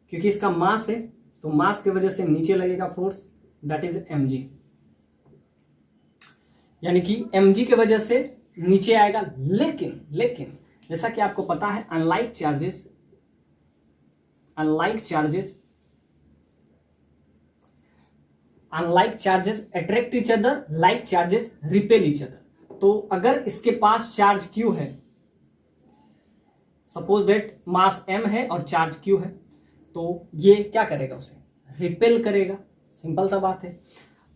क्योंकि इसका मास है, तो मास की वजह से नीचे लगेगा फोर्स, दैट इज mg, यानी कि mg की वजह से नीचे आएगा। लेकिन जैसा कि आपको पता है, unlike charges attract each other, like charges repel each other. तो अगर इसके पास चार्ज Q है, सपोज दैट मास m है और चार्ज Q है, तो ये क्या करेगा, उसे रिपेल करेगा, सिंपल सा बात है।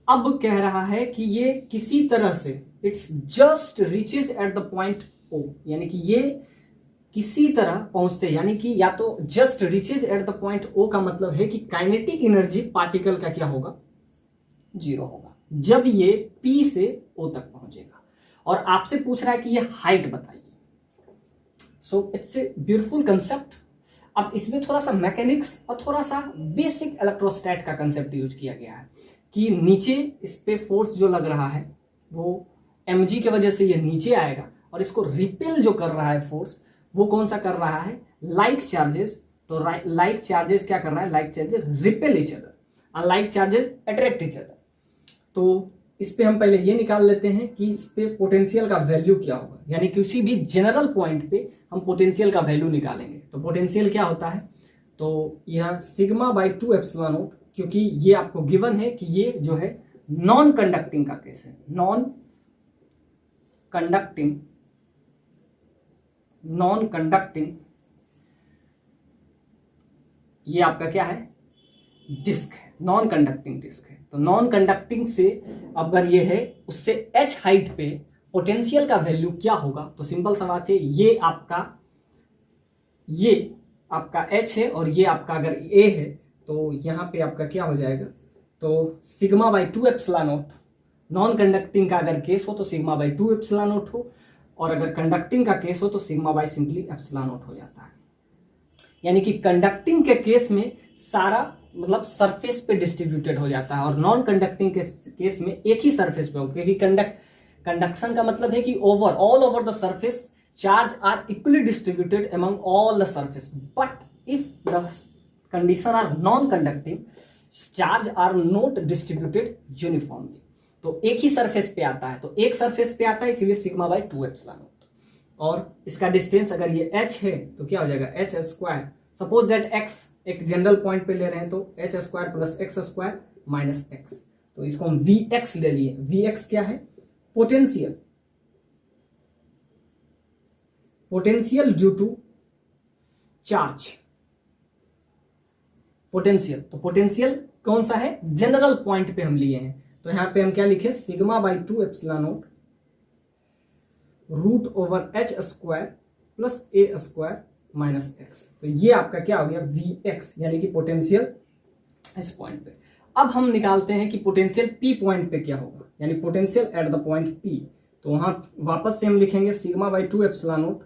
अब कह रहा है कि ये किसी तरह से it's just reaches at the point O, यानी कि ये किसी तरह पहुंचते, यानी कि या तो just reaches at the point O का मतलब है कि काइनेटिक एनर्जी पार्टिकल का क्या होगा, 0 होगा, जब ये P से O तक पहुंचेगा। और आपसे पूछ रहा है कि ये हाइट बताइए। So it's a beautiful concept. अब इसमें थोड़ा सा मैकेनिक्स और थोड़ा सा बेसिक इलेक्ट्रोस्टैट का कंसेप्ट यूज किया गया है कि नीचे इस पे फोर्स जो लग रहा है वो mg की वजह से ये नीचे आएगा, और इसको रिपेल जो कर रहा है फोर्स, वो कौन सा कर रहा है, लाइक चार्जेस। तो लाइक चार्जेस क्या कर रहा है, like charges repel each other, unlike charges attract each other. तो इस पे हम पहले ये निकाल लेते हैं कि इस पे पोटेंशियल का वैल्यू क्या होगा, यानी किसी भी जनरल पॉइंट पे हम पोटेंशियल का वैल्यू निकालेंगे। तो पोटेंशियल क्या होता है, तो यह सिग्मा बाई 2 एप्सिलॉन नॉट, क्योंकि ये आपको गिवन है कि ये जो है नॉन कंडक्टिंग का केस है, नॉन कंडक्टिंग ये आपका क्या है, डिस्क है, नॉन कंडक्टिंग डिस्क है। तो नॉन कंडक्टिंग से अगर ये है, उससे h हाइट पे पोटेंशियल का वैल्यू क्या होगा, तो सिंपल सा बात है, ये आपका h है और ये आपका अगर a है, तो यहां पे आपका क्या हो जाएगा, तो sigma by 2 epsilon not. Non conducting का अगर केस हो तो सिग्मा बाई 2 एप्सिलॉन नॉट हो, और अगर कंडक्टिंग का केस हो तो sigma by simply epsilon not हो जाता है। यानी कि कंडक्टिंग के केस में सारा मतलब सरफेस पे डिस्ट्रीब्यूटेड हो जाता है, और नॉन कंडक्टिंग के केस में एक ही सरफेस पे हो, क्योंकि कंडक्शन का मतलब है कि all over the surface charge are equally distributed among all the surface. But if the condition are non conducting, charge are not distributed uniformly. तो एक ही सरफेस पे आता है, तो एक सरफेस पे आता है, इसीलिए सिग्मा बाई 2 एप्सिलॉन नॉट। और इसका डिस्टेंस अगर ये h है तो क्या हो जाएगा, h square. Suppose that x एक जनरल पॉइंट पे ले रहे हैं, तो h square plus x square minus x, तो इसको हम vx ले लिए। vx क्या है, potential. Potential due to charge, potential, तो पोटेंशियल कौन सा है, जनरल पॉइंट पे हम लिए हैं, तो यहां पे हम क्या लिखे, sigma by 2 epsilon naught root over H square plus A square minus x. तो ये आपका क्या हो गया, वी एक्स, यानी कि पोटेंशियल इस पॉइंट पे। अब हम निकालते हैं कि पोटेंशियल पी पॉइंट पे क्या होगा, यानी potential at the point P. तो वहां वापस से हम लिखेंगे सिग्मा बाई 2 एप्सिलॉन नॉट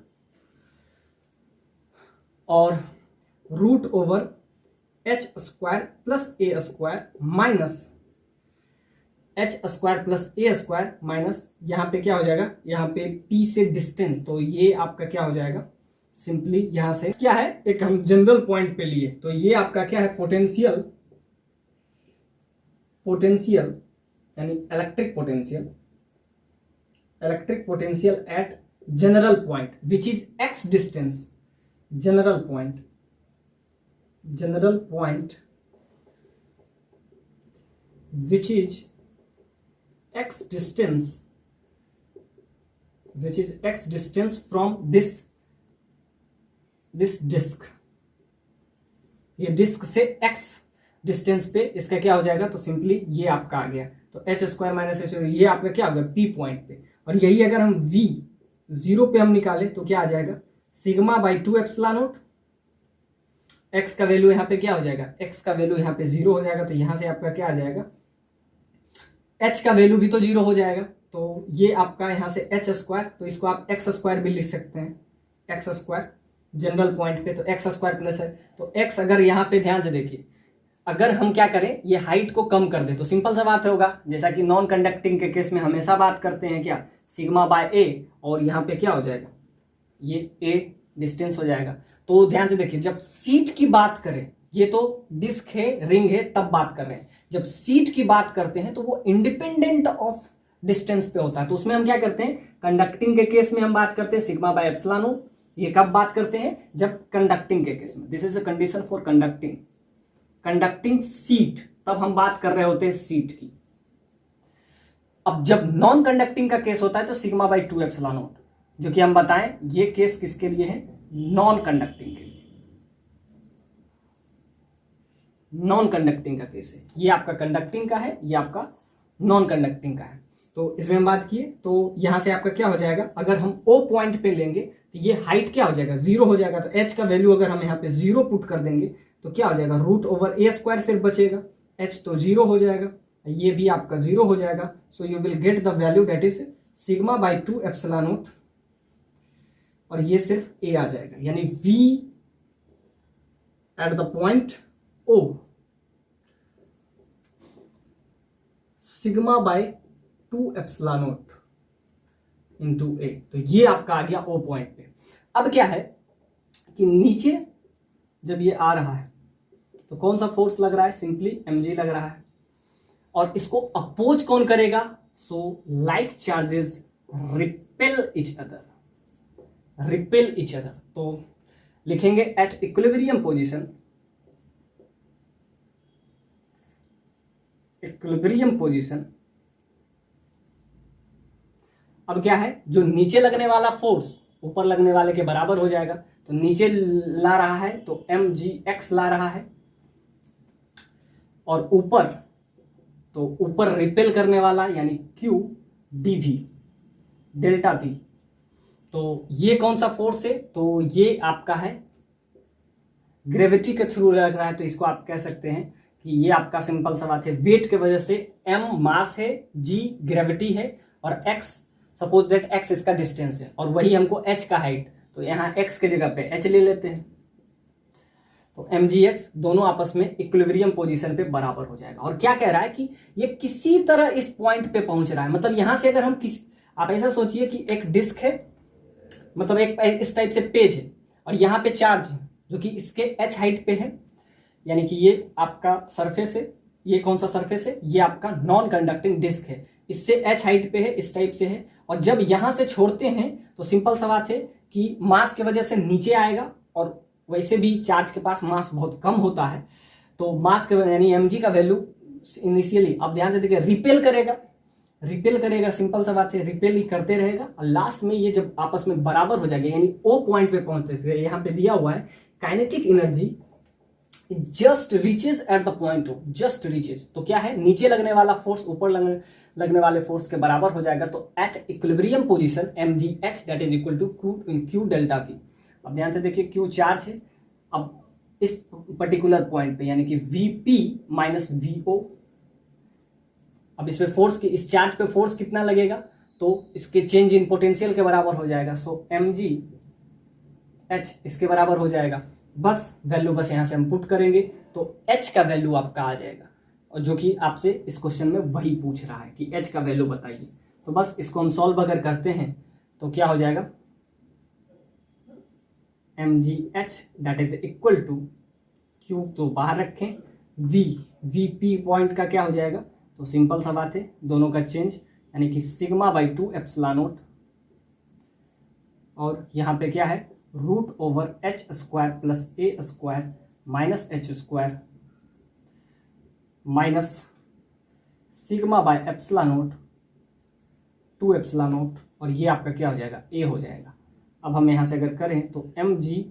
और root over H square plus ए square minus H square plus ए स्क्वायर माइनस, यहां पे क्या हो जाएगा, यहां पे पी से डिस्टेंस, तो ये आपका क्या हो जाएगा, सिंपली यहां से क्या है, एक हम जनरल पॉइंट पे लिए, तो ये आपका क्या है, पोटेंशियल, पोटेंशियल यानी electric potential, electric potential at general point which is x distance, general point, general point which is x distance, which is x distance from this disk, ये डिस्क से x डिस्टेंस पे इसका क्या हो जाएगा, तो simply ये आपका आ गया, तो एच स्क्वायर माइनस एच, ये आपका क्या होगा, p पॉइंट पे, और यही अगर हम v 0 पे हम निकाले तो क्या आ जाएगा, sigma by 2 epsilon not, x का वैल्यू यहाँ पे क्या हो जाएगा, x का वैल्यू यहाँ पे 0 हो जाएगा, तो यहां से आपका क्या आ जाएगा, h का वैल्यू भी तो 0 हो जाएगा, तो ये आपका यहां से एच स्क्वायर, तो इसको आप एक्स स्क्वायर भी लिख सकते हैं, एक्स स्क्वायर जनरल पॉइंट पे, तो एक्स स्क्वायर प्लस है, तो x अगर यहाँ पे ध्यान से देखिए, अगर हम क्या करें, ये हाइट को कम कर दे तो सिंपल सा बात होगा, जैसा कि नॉन कंडक्टिंग के केस में हमेशा बात करते हैं क्या, सिग्मा बाय ए, और यहाँ पे क्या हो जाएगा, ये a डिस्टेंस हो जाएगा। तो ध्यान से देखिए, जब सीट की बात करें, ये तो डिस्क है, रिंग है, तब बात कर रहे हैं, जब सीट की बात करते हैं तो वो इंडिपेंडेंट ऑफ डिस्टेंस पे होता है, तो उसमें हम क्या करते हैं, कंडक्टिंग के केस में हम बात करते हैं सिग्मा बाय एप्सिलॉन नॉट, ये कब बात करते हैं, जब कंडक्टिंग के केस में, this is a condition for conducting, conducting seat, तब हम बात कर रहे होते हैं सीट की। अब जब नॉन कंडक्टिंग का केस होता है तो सिग्मा बाई 2 एप्सिलॉन नॉट, जो कि हम बताएं ये केस किसके लिए है, नॉन कंडक्टिंग के लिए, नॉन कंडक्टिंग का केस है, ये आपका कंडक्टिंग का है, ये आपका नॉन कंडक्टिंग का है। तो इसमें हम बात किए, तो यहां से आपका क्या हो जाएगा, अगर हम ओ पॉइंट पे लेंगे तो ये हाइट क्या हो जाएगा, 0 हो जाएगा, तो एच का वैल्यू अगर हम यहाँ पे 0 पुट कर देंगे तो क्या हो जाएगा, रूट ओवर ए स्क्वायर सिर्फ बचेगा, एच तो 0 हो जाएगा, ये भी आपका 0 हो जाएगा, so you will get the value that is sigma by 2 epsilon naught, और ये सिर्फ ए आ जाएगा, यानी v at the point O sigma by 2 epsilon naught into A, तो ये आपका आ गया ओ पॉइंट पे। अब क्या है कि नीचे जब ये आ रहा है तो कौन सा फोर्स लग रहा है, सिंपली mg लग रहा है, और इसको अपोज कौन करेगा, so like charges repel each other, repel each other, तो लिखेंगे eight equilibrium position, equilibrium position. अब क्या है, जो नीचे लगने वाला फोर्स ऊपर लगने वाले के बराबर हो जाएगा, तो नीचे ला रहा है तो mgx ला रहा है, और ऊपर तो ऊपर रिपेल करने वाला यानी q dv डेल्टा v, तो ये कौन सा फोर्स है, तो ये आपका है ग्रेविटी के थ्रू लग रहा है, तो इसको आप कह सकते हैं कि ये आपका सिंपल सा बात है, वेट के वजह से m मास है, g ग्रेविटी है, और x सपोज दैट x इसका डिस्टेंस है, और वही हमको h का हाइट, तो यहाँ x के जगह पे h ले लेते हैं, तो mgx दोनों आपस में इक्विलिब्रियम पोजीशन पे बराबर हो जाएगा। और क्या कह रहा है कि ये किसी तरह इस पॉइंट पे पहुंच रहा है, मतलब यहां से अगर हम आप ऐसा सोचिए कि एक डिस्क है, मतलब एक इस टाइप से पेज है, और यहाँ पे चार्ज है जो कि इसके h हाइट पे है, यानी कि ये आपका सरफेस है, ये कौन सा सरफेस है, ये आपका नॉन कंडक्टिंग डिस्क है, इससे h हाइट पे है, इस टाइप से है, और जब यहां से छोड़ते हैं तो सिंपल सा बात है कि मास की वजह से नीचे आएगा, और वैसे भी चार्ज के पास मास बहुत कम होता है, तो मास के यानी mg का वैल्यू इनिशियली आप ध्यान से देखिए रिपेल करेगा, रिपेल करेगा, सिंपल सा बात है, रिपेल ही करते रहेगा और लास्ट में ये जब आपस में बराबर हो जाएगा यानी ओ पॉइंट पे पहुंचते थे, यहाँ पे दिया हुआ है kinetic energy just reaches at the point O, just reaches तो क्या है, नीचे लगने वाला फोर्स ऊपर लगने वाले फोर्स के बराबर हो जाएगा। तो at equilibrium position mgh that is equal to q delta p. अब ध्यान से देखिए क्यू चार्ज है, अब इस पर्टिकुलर पॉइंट पे यानी कि Vp माइनस VO, अब इसमें फोर्स की, इस चार्ज पे फोर्स कितना लगेगा तो इसके चेंज इन पोटेंशियल के बराबर हो जाएगा। सो mgh इसके बराबर हो जाएगा, बस वैल्यू बस यहां से हम पुट करेंगे तो h का वैल्यू आपका आ जाएगा, और जो कि आपसे इस क्वेश्चन में वही पूछ रहा है कि h का वैल्यू बताइए। तो बस इसको हम सॉल्व अगर करते हैं तो क्या हो जाएगा, mgh that is equal to q तो बाहर रखें, vp पॉइंट का क्या हो जाएगा, तो सिंपल सा बात है दोनों का चेंज यानी कि सिग्मा बाई 2 एप्सिलॉन नॉट, और यहाँ पे क्या है root over H square plus A square minus H square minus sigma by epsilon naught 2 epsilon naught, और ये आपका क्या हो जाएगा ए हो जाएगा। अब हम यहाँ से अगर करें तो mgh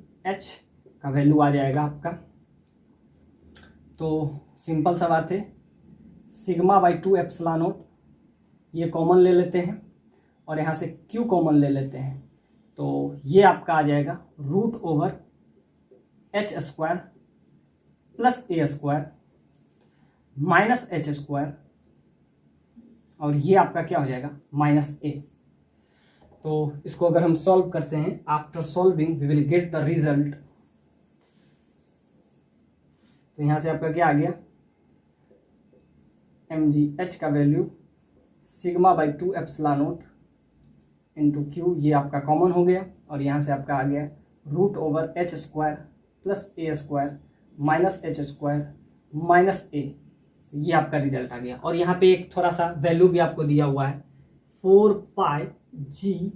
का वैल्यू आ जाएगा आपका, तो सिंपल सा बात है सिग्मा बाई 2 एप्सिलॉन नॉट ये कॉमन ले लेते हैं और यहाँ से q कॉमन ले लेते हैं, तो ये आपका आ जाएगा root over H square plus ए स्क्वायर माइनस एच स्क्वायर, और ये आपका क्या हो जाएगा माइनस ए। तो इसको अगर हम सॉल्व करते हैं, after solving we will get the result. तो यहां से आपका क्या आ गया, mgh का value sigma by 2 epsilon naught into q, ये आपका कॉमन हो गया, और यहाँ से आपका आ गया root over H square plus A square minus H square minus A, ये आपका रिजल्ट आ गया। और यहाँ पे एक थोड़ा सा वैल्यू भी आपको दिया हुआ है 4 pi G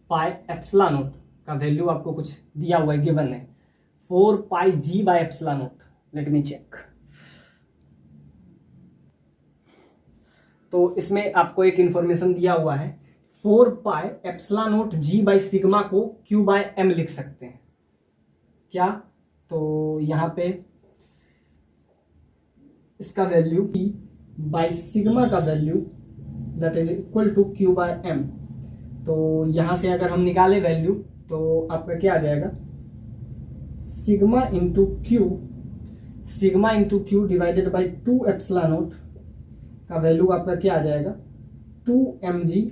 pi epsilon naught का वैल्यू आपको कुछ दिया हुआ है, गिवन है 4 pi G by epsilon naught. Let me check. तो इसमें आपको एक इंफॉर्मेशन दिया हुआ है 4 pi epsilon naught G by sigma को क्यू बाय एम लिख सकते हैं क्या, तो यहाँ पे इसका वैल्यू p बाई सिग्मा का value that is equal to Q by M. तो यहाँ से अगर हम निकाले वैल्यू तो आपका क्या आ जाएगा sigma into Q divided by 2 epsilon naught का वैल्यू आपका क्या आ जाएगा 2 mg।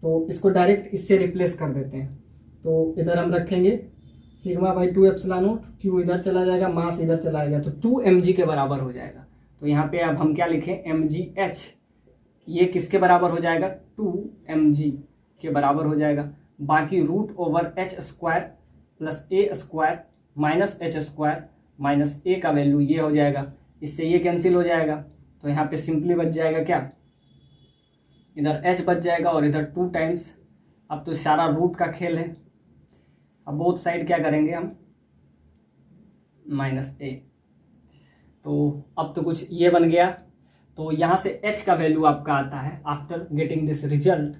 तो इसको डायरेक्ट इससे रिप्लेस कर देते हैं, तो इधर हम रखेंगे sigma by 2 epsilon naught, Q इधर चला जाएगा, मास इधर चला जाएगा, तो 2 mg के बराबर हो जाएगा। तो यहाँ पे अब हम क्या लिखें mgh, ये किसके बराबर हो जाएगा 2 mg के बराबर हो जाएगा, बाकी root over H square plus A square minus H square minus A का वैल्यू ये हो जाएगा, इससे ये कैंसिल हो जाएगा, तो यहाँ पे सिंपली बच जाएगा क्या, इधर h बच जाएगा और इधर 2 टाइम्स, अब तो सारा रूट का खेल है, अब बोथ साइड क्या करेंगे हम माइनस ए, तो अब तो कुछ ये बन गया। तो यहाँ से h का वैल्यू आपका आता है, after getting this result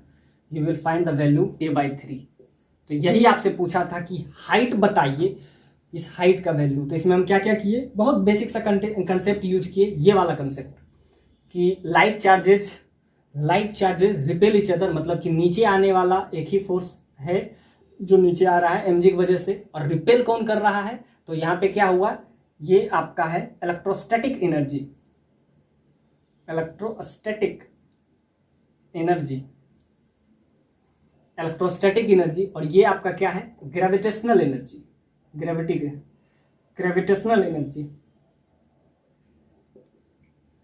you will find the value a/3। तो यही आपसे पूछा था कि हाइट बताइए, इस हाइट का वैल्यू। तो इसमें हम क्या क्या किए, बहुत बेसिक सा कंसेप्ट यूज किए, ये वाला कंसेप्ट कि light charges repel each other, मतलब कि नीचे आने वाला एक ही फोर्स है जो नीचे आ रहा है mg की वजह से, और रिपेल कौन कर रहा है, तो यहाँ पे क्या हुआ, ये आपका है इलेक्ट्रोस्टैटिक एनर्जी, और ये आपका क्या है ग्रेविटेशनल एनर्जी,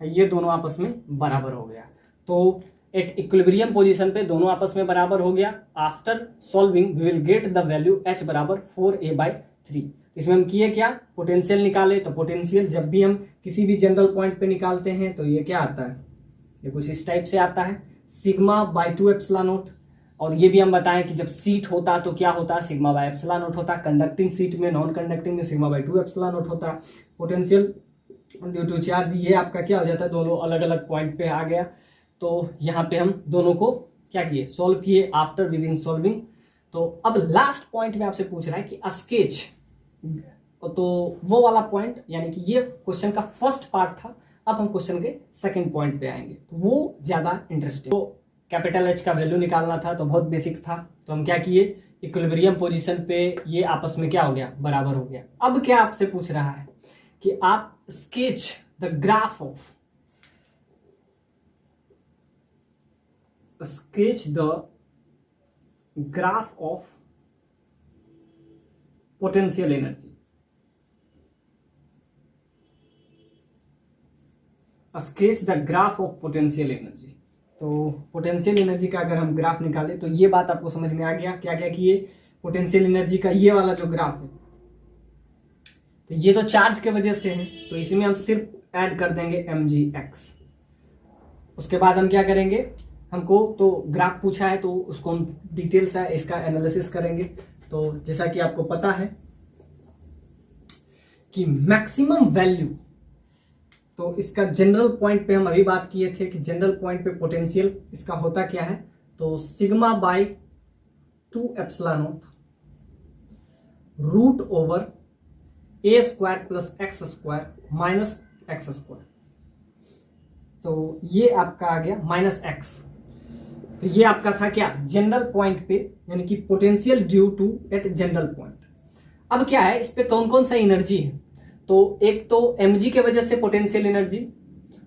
ये दोनों आपस में बराबर हो गया। तो एट इक्विलिब्रियम पोजीशन पे दोनों आपस में बराबर हो गया। After solving we will get the value h बराबर 4a/3। इसमें हम किए क्या, पोटेंशियल निकाले। तो पोटेंशियल जब भी हम किसी भी जनरल पॉइंट पे निकालते हैं तो ये क्या आता है, ये कुछ इस टाइप से आता है सिग्मा बाई 2 एप्सिलॉन नॉट। और ये भी हम बताएं कि जब सीट होता तो क्या होता, सिग्मा बाई एप्सिलॉन नॉट होता, कंडक्टिंग सीट में, नॉन कंडक्टिंग में सिग्मा बाई 2 एप्सिलॉन नॉट होता। पोटेंशियल ड्यू टू चार्ज ये आपका क्या हो जाता है, दोनों अलग अलग पॉइंट पे आ गया। तो यहाँ पे हम दोनों को क्या किए, सॉल्व किए आफ्टर वी बीन सॉल्विंग। तो अब लास्ट पॉइंट में आपसे पूछ रहा है कि स्केच, तो वो वाला पॉइंट, यानी कि ये क्वेश्चन का फर्स्ट पार्ट था, अब हम क्वेश्चन के सेकंड पॉइंट पे आएंगे, तो वो ज्यादा इंटरेस्टिंग। तो कैपिटल एच का वैल्यू निकालना था, तो बहुत बेसिक्स था, तो हम क्या किए, इक्विलिब्रियम पोजीशन पे ये आपस में क्या हो गया, बराबर हो गया। अब क्या आपसे पूछ रहा है कि आप sketch the graph of, sketch the graph of potential energy, sketch the graph of potential energy। तो पोटेंशियल एनर्जी का अगर हम ग्राफ निकाले तो ये बात आपको समझ में आ गया क्या क्या कि ये पोटेंशियल एनर्जी का ये वाला जो ग्राफ है, तो ये तो चार्ज के वजह से है, तो इसमें हम सिर्फ ऐड कर देंगे mgx। उसके बाद हम क्या करेंगे, हमको तो ग्राफ पूछा है तो उसको हम डिटेल से इसका एनालिसिस करेंगे। तो जैसा कि आपको पता है कि मैक्सिमम वैल्यू, तो इसका जनरल पॉइंट पे हम अभी बात किए थे कि जनरल पॉइंट पे पोटेंशियल इसका होता क्या है, तो sigma by 2 epsilon naught root over a square plus x square minus x square. तो ये आपका आ गया माइनस एक्स। तो ये आपका था क्या, जनरल पॉइंट पे, यानी कि potential due to at general point. अब क्या है, इस पे कौन कौन सा एनर्जी है, तो एक तो mg के वजह से पोटेंशियल एनर्जी,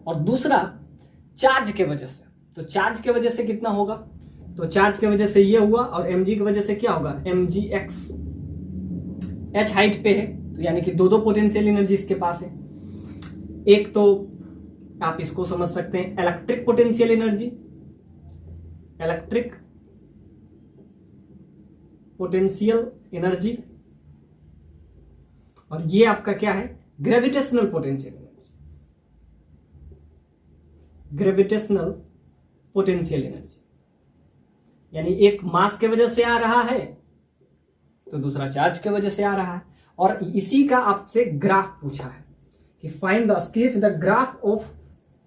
और दूसरा चार्ज के वजह से। तो चार्ज के वजह से कितना होगा, तो चार्ज के वजह से ये हुआ, और mg की वजह से क्या होगा, mgx। h हाइट पे है, तो यानी कि दो दो पोटेंशियल एनर्जी इसके पास है। एक तो आप इसको समझ सकते हैं electric potential energy, electric potential energy, और ये आपका क्या है, gravitational potential energy, gravitational potential energy. यानी एक मास के वजह से आ रहा है तो दूसरा चार्ज के वजह से आ रहा है, और इसी का आपसे ग्राफ पूछा है कि find the sketch the graph of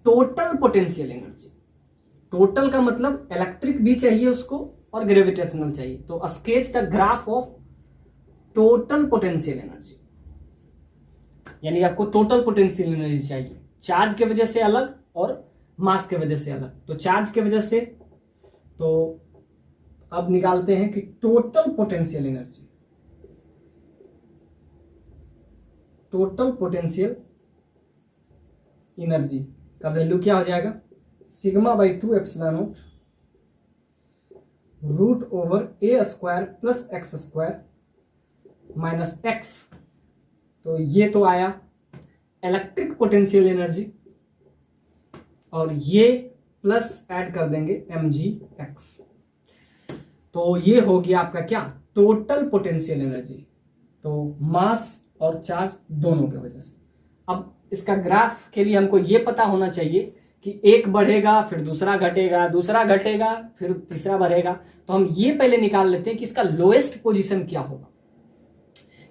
total potential energy. Total का मतलब इलेक्ट्रिक भी चाहिए उसको और ग्रेविटेशनल चाहिए, तो sketch the graph of total potential energy, यानी आपको टोटल पोटेंशियल एनर्जी चाहिए, चार्ज के वजह से अलग और मास के वजह से अलग। तो चार्ज के वजह से, तो अब निकालते हैं कि total potential energy, total potential energy का वैल्यू क्या हो जाएगा, sigma by 2 epsilon naught root over a square plus x square minus x. तो ये तो आया इलेक्ट्रिक पोटेंशियल एनर्जी, और ये प्लस ऐड कर देंगे mgx। तो ये हो गया आपका क्या, टोटल पोटेंशियल एनर्जी, तो मास और चार्ज दोनों के वजह से। अब इसका ग्राफ के लिए हमको ये पता होना चाहिए कि एक बढ़ेगा फिर दूसरा घटेगा, दूसरा घटेगा फिर तीसरा बढ़ेगा। तो हम ये पहले निकाल लेते हैं कि इसका लोएस्ट पोजीशन क्या होगा,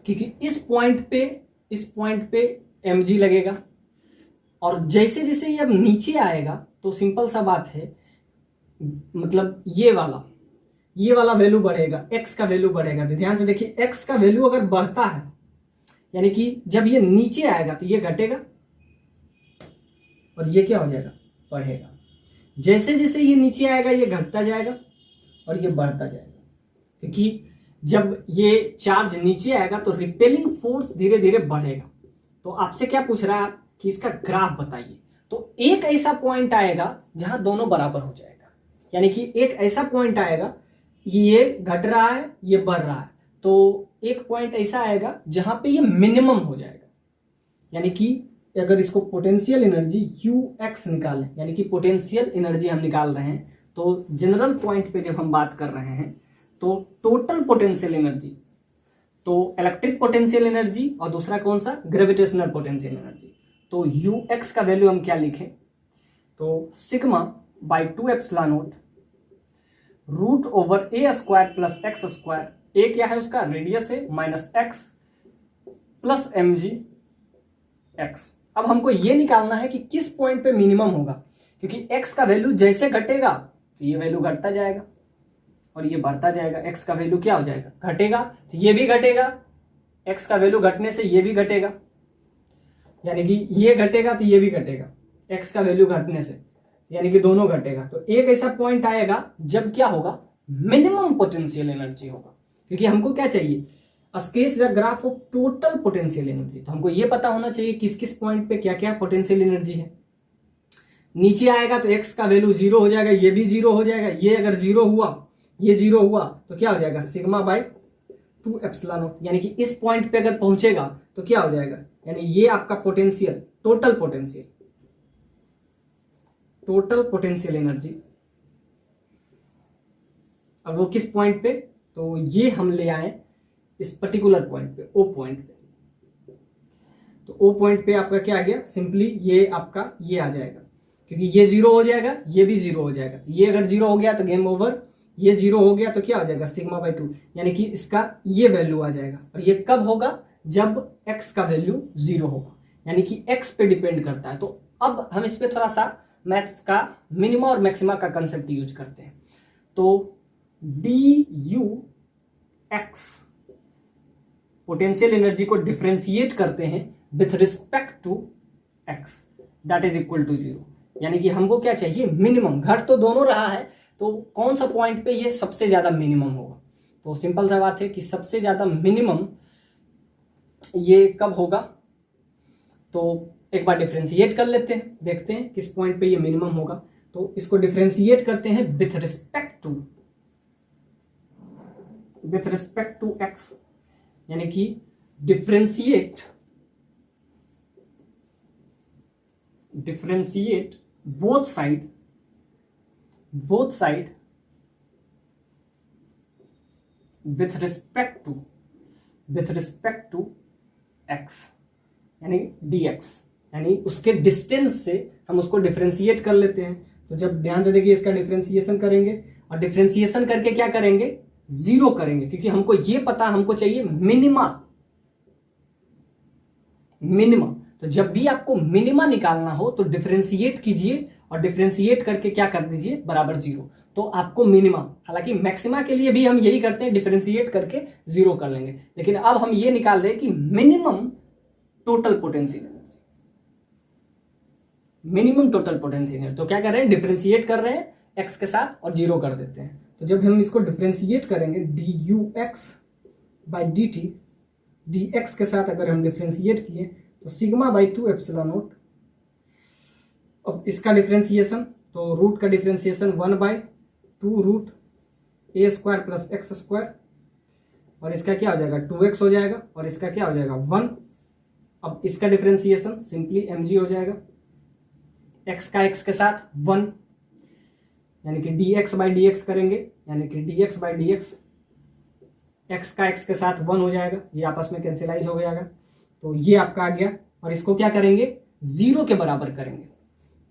क्योंकि इस पॉइंट पे mg लगेगा, और जैसे जैसे ये अब नीचे आएगा तो सिंपल सा बात है, मतलब ये वाला वैल्यू बढ़ेगा, x का वैल्यू बढ़ेगा। तो ध्यान से देखिए, x का वैल्यू अगर बढ़ता है, यानी कि जब ये नीचे आएगा तो ये घटेगा और ये क्या हो जाएगा, बढ़ेगा। जैसे जैसे ये नीचे आएगा ये घटता जाएगा और ये बढ़ता जाएगा, क्योंकि जब ये चार्ज नीचे आएगा तो रिपेलिंग फोर्स धीरे धीरे बढ़ेगा। तो आपसे क्या पूछ रहा है कि इसका ग्राफ बताइए। तो एक ऐसा पॉइंट आएगा जहां दोनों बराबर हो जाएगा, यानी कि एक ऐसा पॉइंट आएगा, ये घट रहा है ये बढ़ रहा है, तो एक पॉइंट ऐसा आएगा जहां पे ये मिनिमम हो जाएगा। यानी कि अगर इसको पोटेंशियल एनर्जी ux निकालें, यानी कि पोटेंशियल एनर्जी हम निकाल रहे हैं, तो जनरल पॉइंट पे जब हम बात कर रहे हैं तो टोटल पोटेंशियल एनर्जी, तो इलेक्ट्रिक पोटेंशियल एनर्जी और दूसरा कौन सा, ग्रेविटेशनल पोटेंशियल एनर्जी। तो ux का वैल्यू हम क्या लिखें, तो sigma by 2 epsilon naught root over a square plus x square, A क्या है उसका, रेडियस है, minus X plus mg x। अब हमको ये निकालना है कि किस पॉइंट पे मिनिमम होगा, क्योंकि x का वैल्यू जैसे घटेगा तो ये वैल्यू घटता जाएगा और ये बढ़ता जाएगा। x का वैल्यू क्या हो जाएगा, घटेगा तो ये भी घटेगा, x का वैल्यू घटने से ये भी घटेगा, यानी कि ये घटेगा तो ये भी घटेगा x का वैल्यू घटने से, यानी कि दोनों घटेगा। तो एक ऐसा पॉइंट आएगा जब क्या होगा, मिनिमम पोटेंशियल एनर्जी होगा। क्योंकि हमको क्या चाहिए, sketch the graph of total potential energy. तो हमको ये पता होना चाहिए किस किस पॉइंट पे क्या क्या पोटेंशियल एनर्जी है। नीचे आएगा तो x का वैल्यू 0 हो जाएगा, ये भी 0 हो जाएगा। ये अगर 0 हुआ, ये 0 हुआ तो क्या हो जाएगा, सिग्मा बाय 2 एप्सिलॉन नॉट। यानी कि इस पॉइंट पे अगर पहुंचेगा तो क्या हो जाएगा, यानी ये आपका पोटेंशियल, टोटल पोटेंशियल एनर्जी। अब वो किस पॉइंट पे, तो ये हम ले आए इस पर्टिकुलर पॉइंट पे, ओ पॉइंट पे। तो ओ पॉइंट पे आपका क्या आ गया, सिंपली ये आपका ये आ जाएगा, क्योंकि ये 0 हो जाएगा, ये भी 0 हो जाएगा। ये अगर 0 हो गया तो गेम ओवर, ये 0 हो गया तो क्या हो जाएगा, सिग्मा बाय 2, यानी कि इसका ये वैल्यू आ जाएगा। और ये कब होगा, जब x का वैल्यू 0 होगा, यानी कि x पे डिपेंड करता है। तो अब हम इस पे थोड़ा सा मैथ्स का मिनिमा और मैक्सिमा का कंसेप्ट यूज करते हैं। तो dux पोटेंशियल एनर्जी को डिफरेंशिएट करते हैं with respect to x, that is equal to 0। यानी कि हमको क्या चाहिए, मिनिमम। घट तो दोनों रहा है, तो कौन सा पॉइंट पे ये सबसे ज्यादा मिनिमम होगा। तो सिंपल सा बात है कि सबसे ज्यादा मिनिमम ये कब होगा। तो एक बार डिफरेंशिएट कर लेते हैं, देखते हैं किस पॉइंट पे ये मिनिमम होगा। तो इसको डिफरेंशिएट करते हैं विथ रिस्पेक्ट टू x, यानी कि differentiate both side with respect to x, यानी dx, यानी उसके डिस्टेंस से हम उसको डिफरेंशिएट कर लेते हैं। तो जब ध्यान से देखिए, इसका डिफरेंशिएशन करेंगे और डिफरेंशिएशन करके क्या करेंगे, 0 करेंगे, क्योंकि हमको ये पता, हमको चाहिए मिनिमा। तो जब भी आपको मिनिमा निकालना हो तो डिफरेंशिएट कीजिए और डिफरेंशिएट करके क्या कर दीजिए, बराबर 0, तो आपको मिनिमा। हालांकि मैक्सिमा के लिए भी हम यही करते हैं, डिफरेंशिएट करके 0 कर लेंगे, लेकिन अब हम ये निकाल रहे हैं कि मिनिमम टोटल पोटेंशियल एनर्जी। तो क्या कर रहे हैं, डिफरेंशिएट कर रहे हैं x के साथ और 0 कर देते हैं। तो जब हम इसको डिफरेंशिएट करेंगे dux बाई dt, dx के साथ अगर हम डिफरेंशिएट किए तो सिग्मा बाई 2 एप्सिलॉन नॉट। अब इसका डिफरेंशिएशन, तो रूट का differentiation 1/2 root a square plus x square, और इसका क्या हो जाएगा, 2x हो जाएगा, और इसका क्या हो जाएगा, 1। अब इसका डिफरेंशिएशन सिंपली mg हो जाएगा, x का x के साथ 1, यानी कि dx बाई dx करेंगे, यानी कि dx बाई dx, x का x के साथ 1 हो जाएगा, ये आपस में कैंसिलाइज हो जाएगा। तो ये आपका आ गया, और इसको क्या करेंगे, 0 के बराबर करेंगे।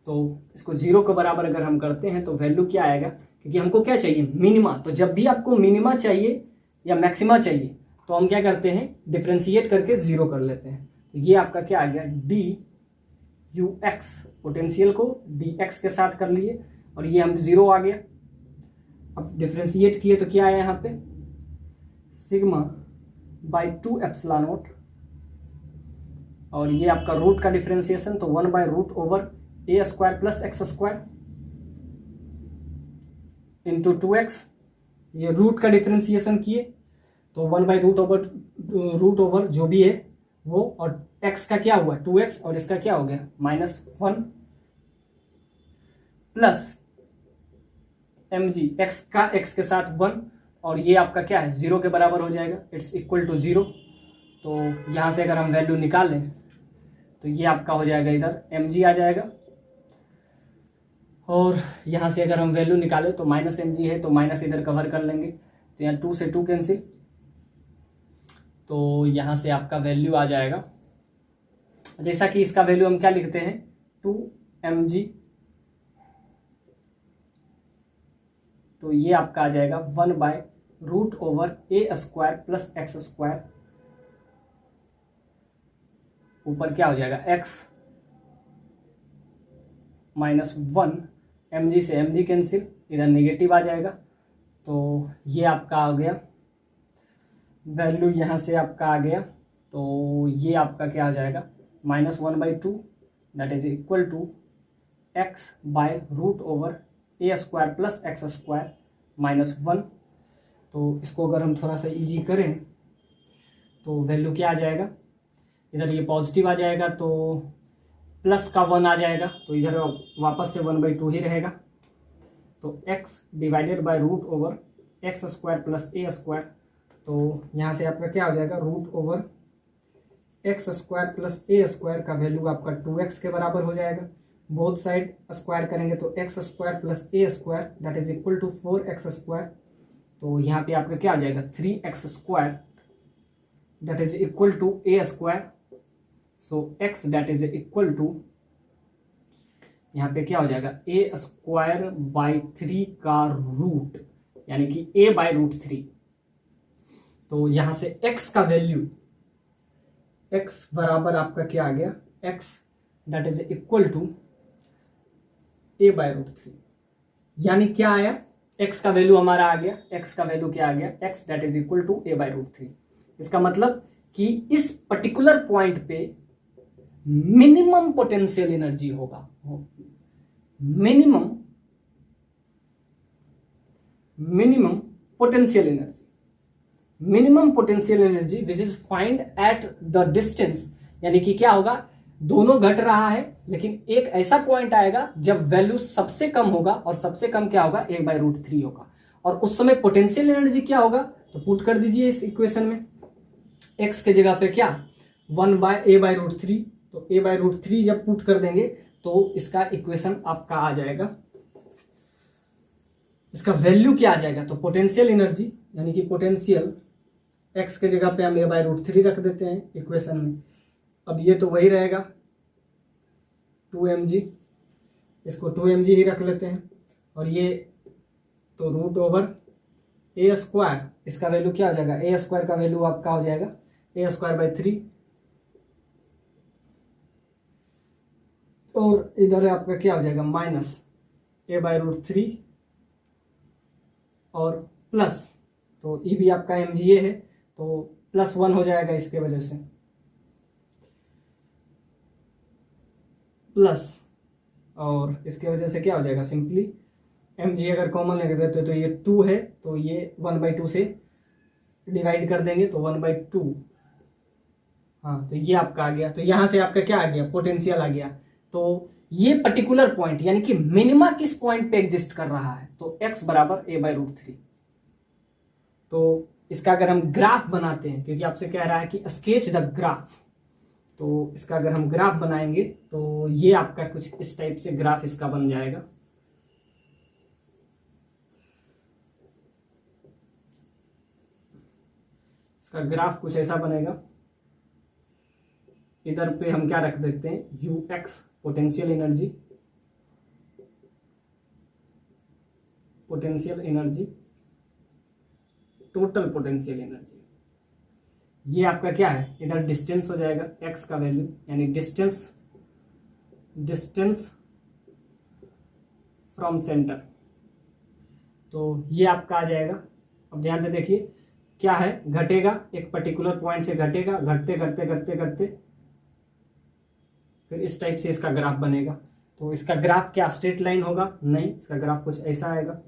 तो इसको 0 के बराबर अगर हम करते हैं तो वैल्यू क्या आएगा, क्योंकि हमको क्या चाहिए, मिनिमा। तो जब भी आपको मिनिमा चाहिए या मैक्सिमा चाहिए तो हम क्या करते हैं, डिफरेंशिएट करके 0 कर लेते हैं। तो ये आपका क्या आ गया, dux, पोटेंशियल को dx के साथ कर लिए और ये हम 0 आ गया। अब डिफरेंशिएट किए तो क्या आया यहाँ पे, सिग्मा बाई 2 एप्सिलॉन नॉट, और ये आपका रूट का डिफरेंशिएशन, तो 1/√ओवर a square plus x square into 2x। ये रूट का डिफरेंशिएशन किए तो 1/√ओवर जो भी है वो, और x का क्या हुआ 2x, और इसका क्या हो गया -1 प्लस mg, x का x के साथ 1, और ये आपका क्या है 0 के बराबर हो जाएगा, इट्स इक्वल टू 0। तो यहाँ से अगर हम वैल्यू निकालें तो ये आपका हो जाएगा, इधर mg आ जाएगा, और यहाँ से अगर हम वैल्यू निकालें तो -mg है, तो माइनस इधर कवर कर लेंगे, तो यहाँ 2 से 2 कैंसिल, तो यहाँ से आपका वैल्यू आ जाएगा, जैसा कि इसका वैल्यू हम क्या लिखते हैं, 2mg। तो ये आपका आ जाएगा 1/√ओवर a square plus x square, ऊपर क्या हो जाएगा x, -1 mg से mg कैंसिल, इधर नेगेटिव आ जाएगा। तो ये आपका आ गया वैल्यू, यहाँ से आपका आ गया। तो ये आपका क्या आ जाएगा -1/2 that is equal to x/√a² plus x² -1। तो इसको अगर हम थोड़ा सा इजी करें तो वैल्यू क्या आ जाएगा, इधर ये पॉजिटिव आ जाएगा तो प्लस का 1 आ जाएगा, तो इधर वापस से 1/2 ही रहेगा। तो x divided by √x² plus a²। तो यहाँ से आपका क्या हो जाएगा √x² प्लस a² का वैल्यू आपका 2x के बराबर हो जाएगा। बोथ साइड स्क्वायर करेंगे तो x² plus a² that is equal to 4x²। तो यहाँ पे आपका क्या आ जाएगा 3x² that is equal to a²। So x that is equal to यहाँ पे क्या हो जाएगा a²/3 का रूट, यानी कि a/√3। तो यहाँ से x का वैल्यू x बराबर आपका क्या आ गया x that is equal to a/√3, यानी क्या आया x का वैल्यू हमारा आ गया, x का वैल्यू क्या आ गया x that is equal to a/√3। इसका मतलब कि इस पर्टिकुलर पॉइंट पे मिनिमम पोटेंशियल एनर्जी होगा, minimum potential energy which is find at the distance, यानी कि क्या होगा दोनों घट रहा है, लेकिन एक ऐसा पॉइंट आएगा जब वैल्यू सबसे कम होगा, और सबसे कम क्या होगा a/√3 होगा, और उस समय पोटेंशियल एनर्जी क्या होगा, तो पुट कर दीजिए इस इक्वेशन में x के जगह पे क्या 1/a/√3। तो a/√3 जब पुट कर देंगे तो इसका इक्वेशन आपका आ जाएगा, इसका वैल्यू क्या आ जाएगा, तो पोटेंशियल एनर्जी यानी कि पोटेंशियल x के जगह पे हम a/√3 रख देते हैं इक्वेशन में। अब ये तो वही रहेगा 2 mg, इसको 2 mg ही रख लेते हैं, और ये तो √a², इसका वैल्यू क्या हो जाएगा a² का वैल्यू आपका हो जाएगा a²/3, और इधर आपका क्या हो जाएगा -a/√3 और प्लस, तो ये भी आपका mga है तो +1 हो जाएगा, इसके वजह से प्लस, और इसके वजह से क्या हो जाएगा सिंपली mg अगर कॉमन लेके देते तो ये 2 है, तो ये 1/2 से डिवाइड कर देंगे तो 1/2। हाँ, तो ये आपका आ गया। तो यहाँ से आपका क्या आ गया पोटेंशियल आ गया। तो ये पर्टिकुलर पॉइंट यानी कि मिनिमा किस पॉइंट पे एग्जिस्ट कर रहा है, तो x बराबर a/√3। तो इसका अगर हम ग्राफ बनाते हैं, क्योंकि आपसे कह रहा है कि स्केच द ग्राफ, तो इसका अगर हम ग्राफ बनाएंगे तो ये आपका कुछ इस टाइप से ग्राफ इसका बन जाएगा। इसका ग्राफ कुछ ऐसा बनेगा। इधर पे हम क्या रख देते हैं ux potential energy, total potential energy. ये आपका क्या है, इधर डिस्टेंस हो जाएगा x का वैल्यू, यानी डिस्टेंस फ्रॉम सेंटर। तो ये आपका आ जाएगा। अब ध्यान से देखिए क्या है, घटेगा एक पर्टिकुलर पॉइंट से, घटेगा, घटते घटते घटते घटते फिर इस टाइप से इसका ग्राफ बनेगा। तो इसका ग्राफ क्या स्ट्रेट लाइन होगा, नहीं, इसका ग्राफ कुछ ऐसा आएगा,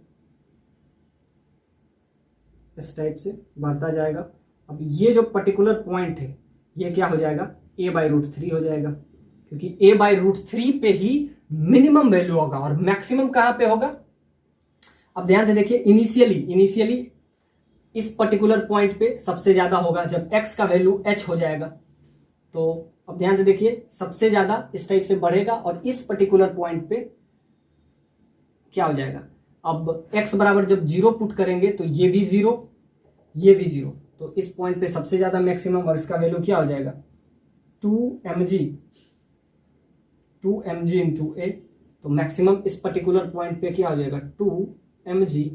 इस टाइप से बढ़ता जाएगा। अब ये जो पर्टिकुलर पॉइंट है ये क्या हो जाएगा a/√3 हो जाएगा, क्योंकि a/√3 पे ही मिनिमम वैल्यू होगा और मैक्सिमम कहां पे होगा। अब ध्यान से देखिए इनिशियली इस पर्टिकुलर पॉइंट पे सबसे ज्यादा होगा जब x का वैल्यू h हो जाएगा। तो अब ध्यान से देखिए सबसे ज्यादा इस टाइप से बढ़ेगा और इस पर्टिकुलर पॉइंट पे क्या हो जाएगा। अब x बराबर जब 0 पुट करेंगे तो ये भी 0, ये भी 0, तो इस पॉइंट पे सबसे ज्यादा मैक्सिमम, और इसका वैल्यू क्या हो जाएगा 2 mg इंटू a। तो मैक्सिमम इस पर्टिकुलर पॉइंट पे क्या हो जाएगा 2 mg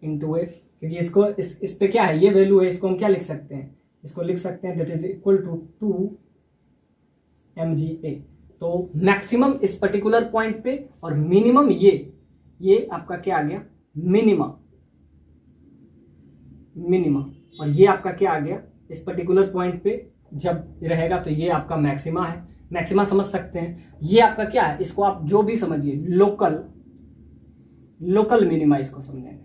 इंटू a, क्योंकि इसको इस पे क्या है ये वैल्यू है, इसको हम क्या लिख सकते हैं, इसको लिख सकते हैं that is equal to 2 mga। तो मैक्सिमम इस पर्टिकुलर पॉइंट पे और मिनिमम ये आपका क्या आ गया, मिनिमम, और ये आपका क्या आ गया, इस पर्टिकुलर पॉइंट पे जब रहेगा तो ये आपका मैक्सिमा है। मैक्सिमा समझ सकते हैं, ये आपका क्या है, इसको आप जो भी समझिए, लोकल मिनिमा इसको समझेंगे,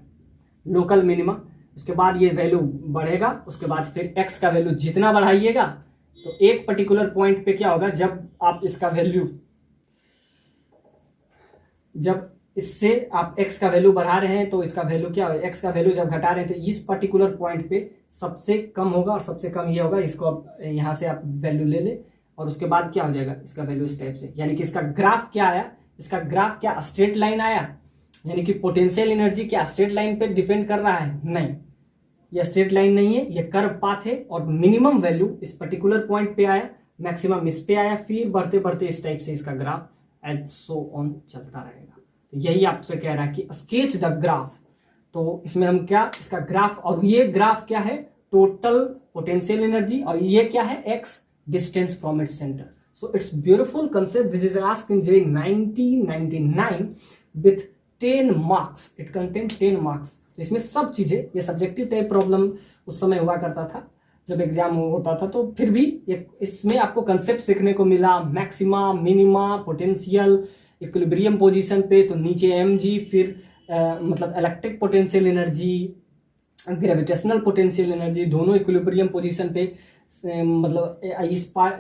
लोकल मिनिमा। उसके बाद ये वैल्यू बढ़ेगा, उसके बाद फिर x का वैल्यू जितना बढ़ाइएगा तो एक पर्टिकुलर पॉइंट पे क्या होगा, जब आप इसका वैल्यू, जब इससे आप x का वैल्यू बढ़ा रहे हैं तो इसका वैल्यू क्या होगा, x का वैल्यू जब घटा रहे हैं तो इस पर्टिकुलर पॉइंट पे सबसे कम होगा, और सबसे कम ये होगा, इसको आप यहां से आप वैल्यू ले ले, और उसके बाद क्या हो जाएगा, इसका वैल्यू इस टाइप से। यानी कि इसका ग्राफ क्या आया, इसका ग्राफ क्या स्ट्रेट लाइन आया, यानी कि पोटेंशियल एनर्जी क्या स्ट्रेट लाइन पे डिपेंड कर रहा है, नहीं, ये स्ट्रेट लाइन नहीं है, ये कर्व पाथ है, और मिनिमम वैल्यू इस पर्टिकुलर पॉइंट पे आया, मैक्सिमम इस पे आया, फिर बढ़ते बढ़ते इस टाइप से इसका ग्राफ एंड सो ऑन चलता रहेगा। तो यही आपसे कह रहा है कि स्केच द ग्राफ। तो इसमें हम क्या, इसका ग्राफ, और ये ग्राफ क्या है, टोटल पोटेंशियल एनर्जी, और ये क्या है, x distance from its centre. So it's beautiful concept which is asked in JEE 1999 with 10 marks, it contain 10 marks. तो इसमें सब चीजें, ये सब्जेक्टिव टाइप प्रॉब्लम उस समय हुआ करता था जब एग्जाम होता था, तो फिर भी इसमें आपको कंसेप्ट सीखने को मिला, maxima, minima, potential, equilibrium position पे तो नीचे mg, फिर मतलब electric potential energy, gravitational potential energy, दोनों इक्विलिब्रियम पोजीशन पे, मतलब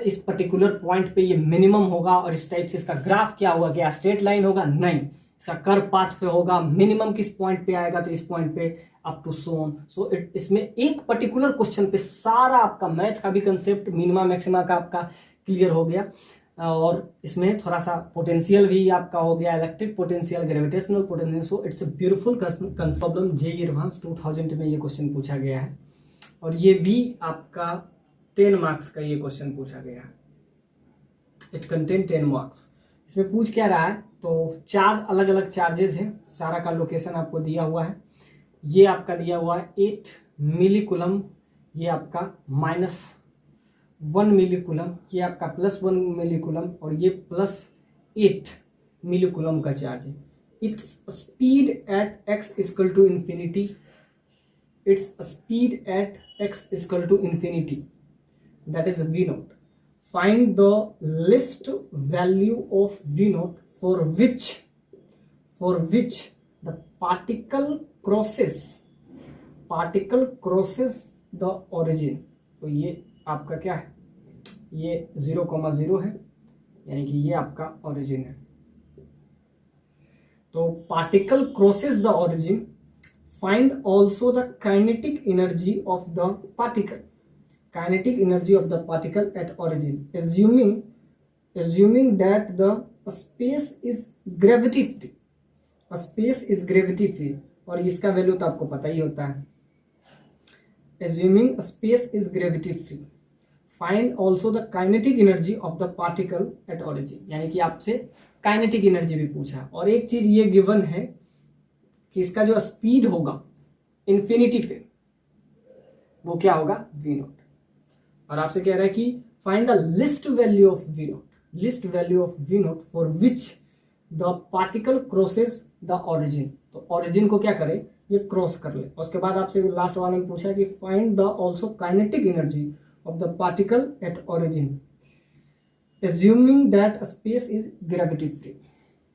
इस पर्टिकुलर पॉइंट पे ये मिनिमम होगा, और इस टाइप से इसका ग्राफ क्या होगा, क्या स्ट्रेट लाइन होगा, नहीं, इसका कर्व पाथ पे होगा, मिनिमम किस पॉइंट पे आएगा, तो इस पॉइंट पे अप टू सो ऑन। सो इसमें एक पर्टिकुलर क्वेश्चन पे सारा आपका मैथ का भी कंसेप्ट, मिनिमा मैक्सिमा का आपका क्लियर हो गया, और इसमें थोड़ा सा पोटेंशियल भी आपका हो गया, electric potential, gravitational potential. So it's a beautiful problem. JEE advance 2000 में ये क्वेश्चन पूछा गया है, और ये भी आपका 10 मार्क्स का ये क्वेश्चन पूछा गया है। It contain 10 marks. इसमें पूछ क्या रहा है, तो 4 अलग अलग चार्जेस हैं, सारा का लोकेशन आपको दिया हुआ है। ये आपका दिया हुआ है 8 मिली कूलम, ये आपका -1 मिली कूलम, ये आपका +1 मिली कूलम, और ये +8 मिली कूलम का चार्ज है। Its speed at x equal to infinity, its speed at x equal to infinity, that is V0. Find the least value of V0 for which the particle crosses the origin. तो ये आपका क्या है, ये 0,0 है, यानी कि ये आपका origin है। तो particle crosses the origin. Find also the kinetic energy of the particle. Kinetic energy of the particle at origin, assuming that the space is gravity free. Space is gravity free, और इसका value तो आपको पता ही होता है। Assuming space is gravity free, find also the kinetic energy of the particle at origin. यानी कि आपसे काइनेटिक एनर्जी भी पूछा, और एक चीज ये गिवन है कि इसका जो स्पीड होगा इंफिनिटी पे, वो क्या होगा, V0। और आपसे कह रहा है कि find the least value of V0 for which the particle crosses the origin. तो ऑरिजिन को क्या करे, ये क्रॉस कर ले। उसके बाद आपसे लास्ट वाले में पूछा कि find the also kinetic energy of the particle at origin, assuming that space is gravity free.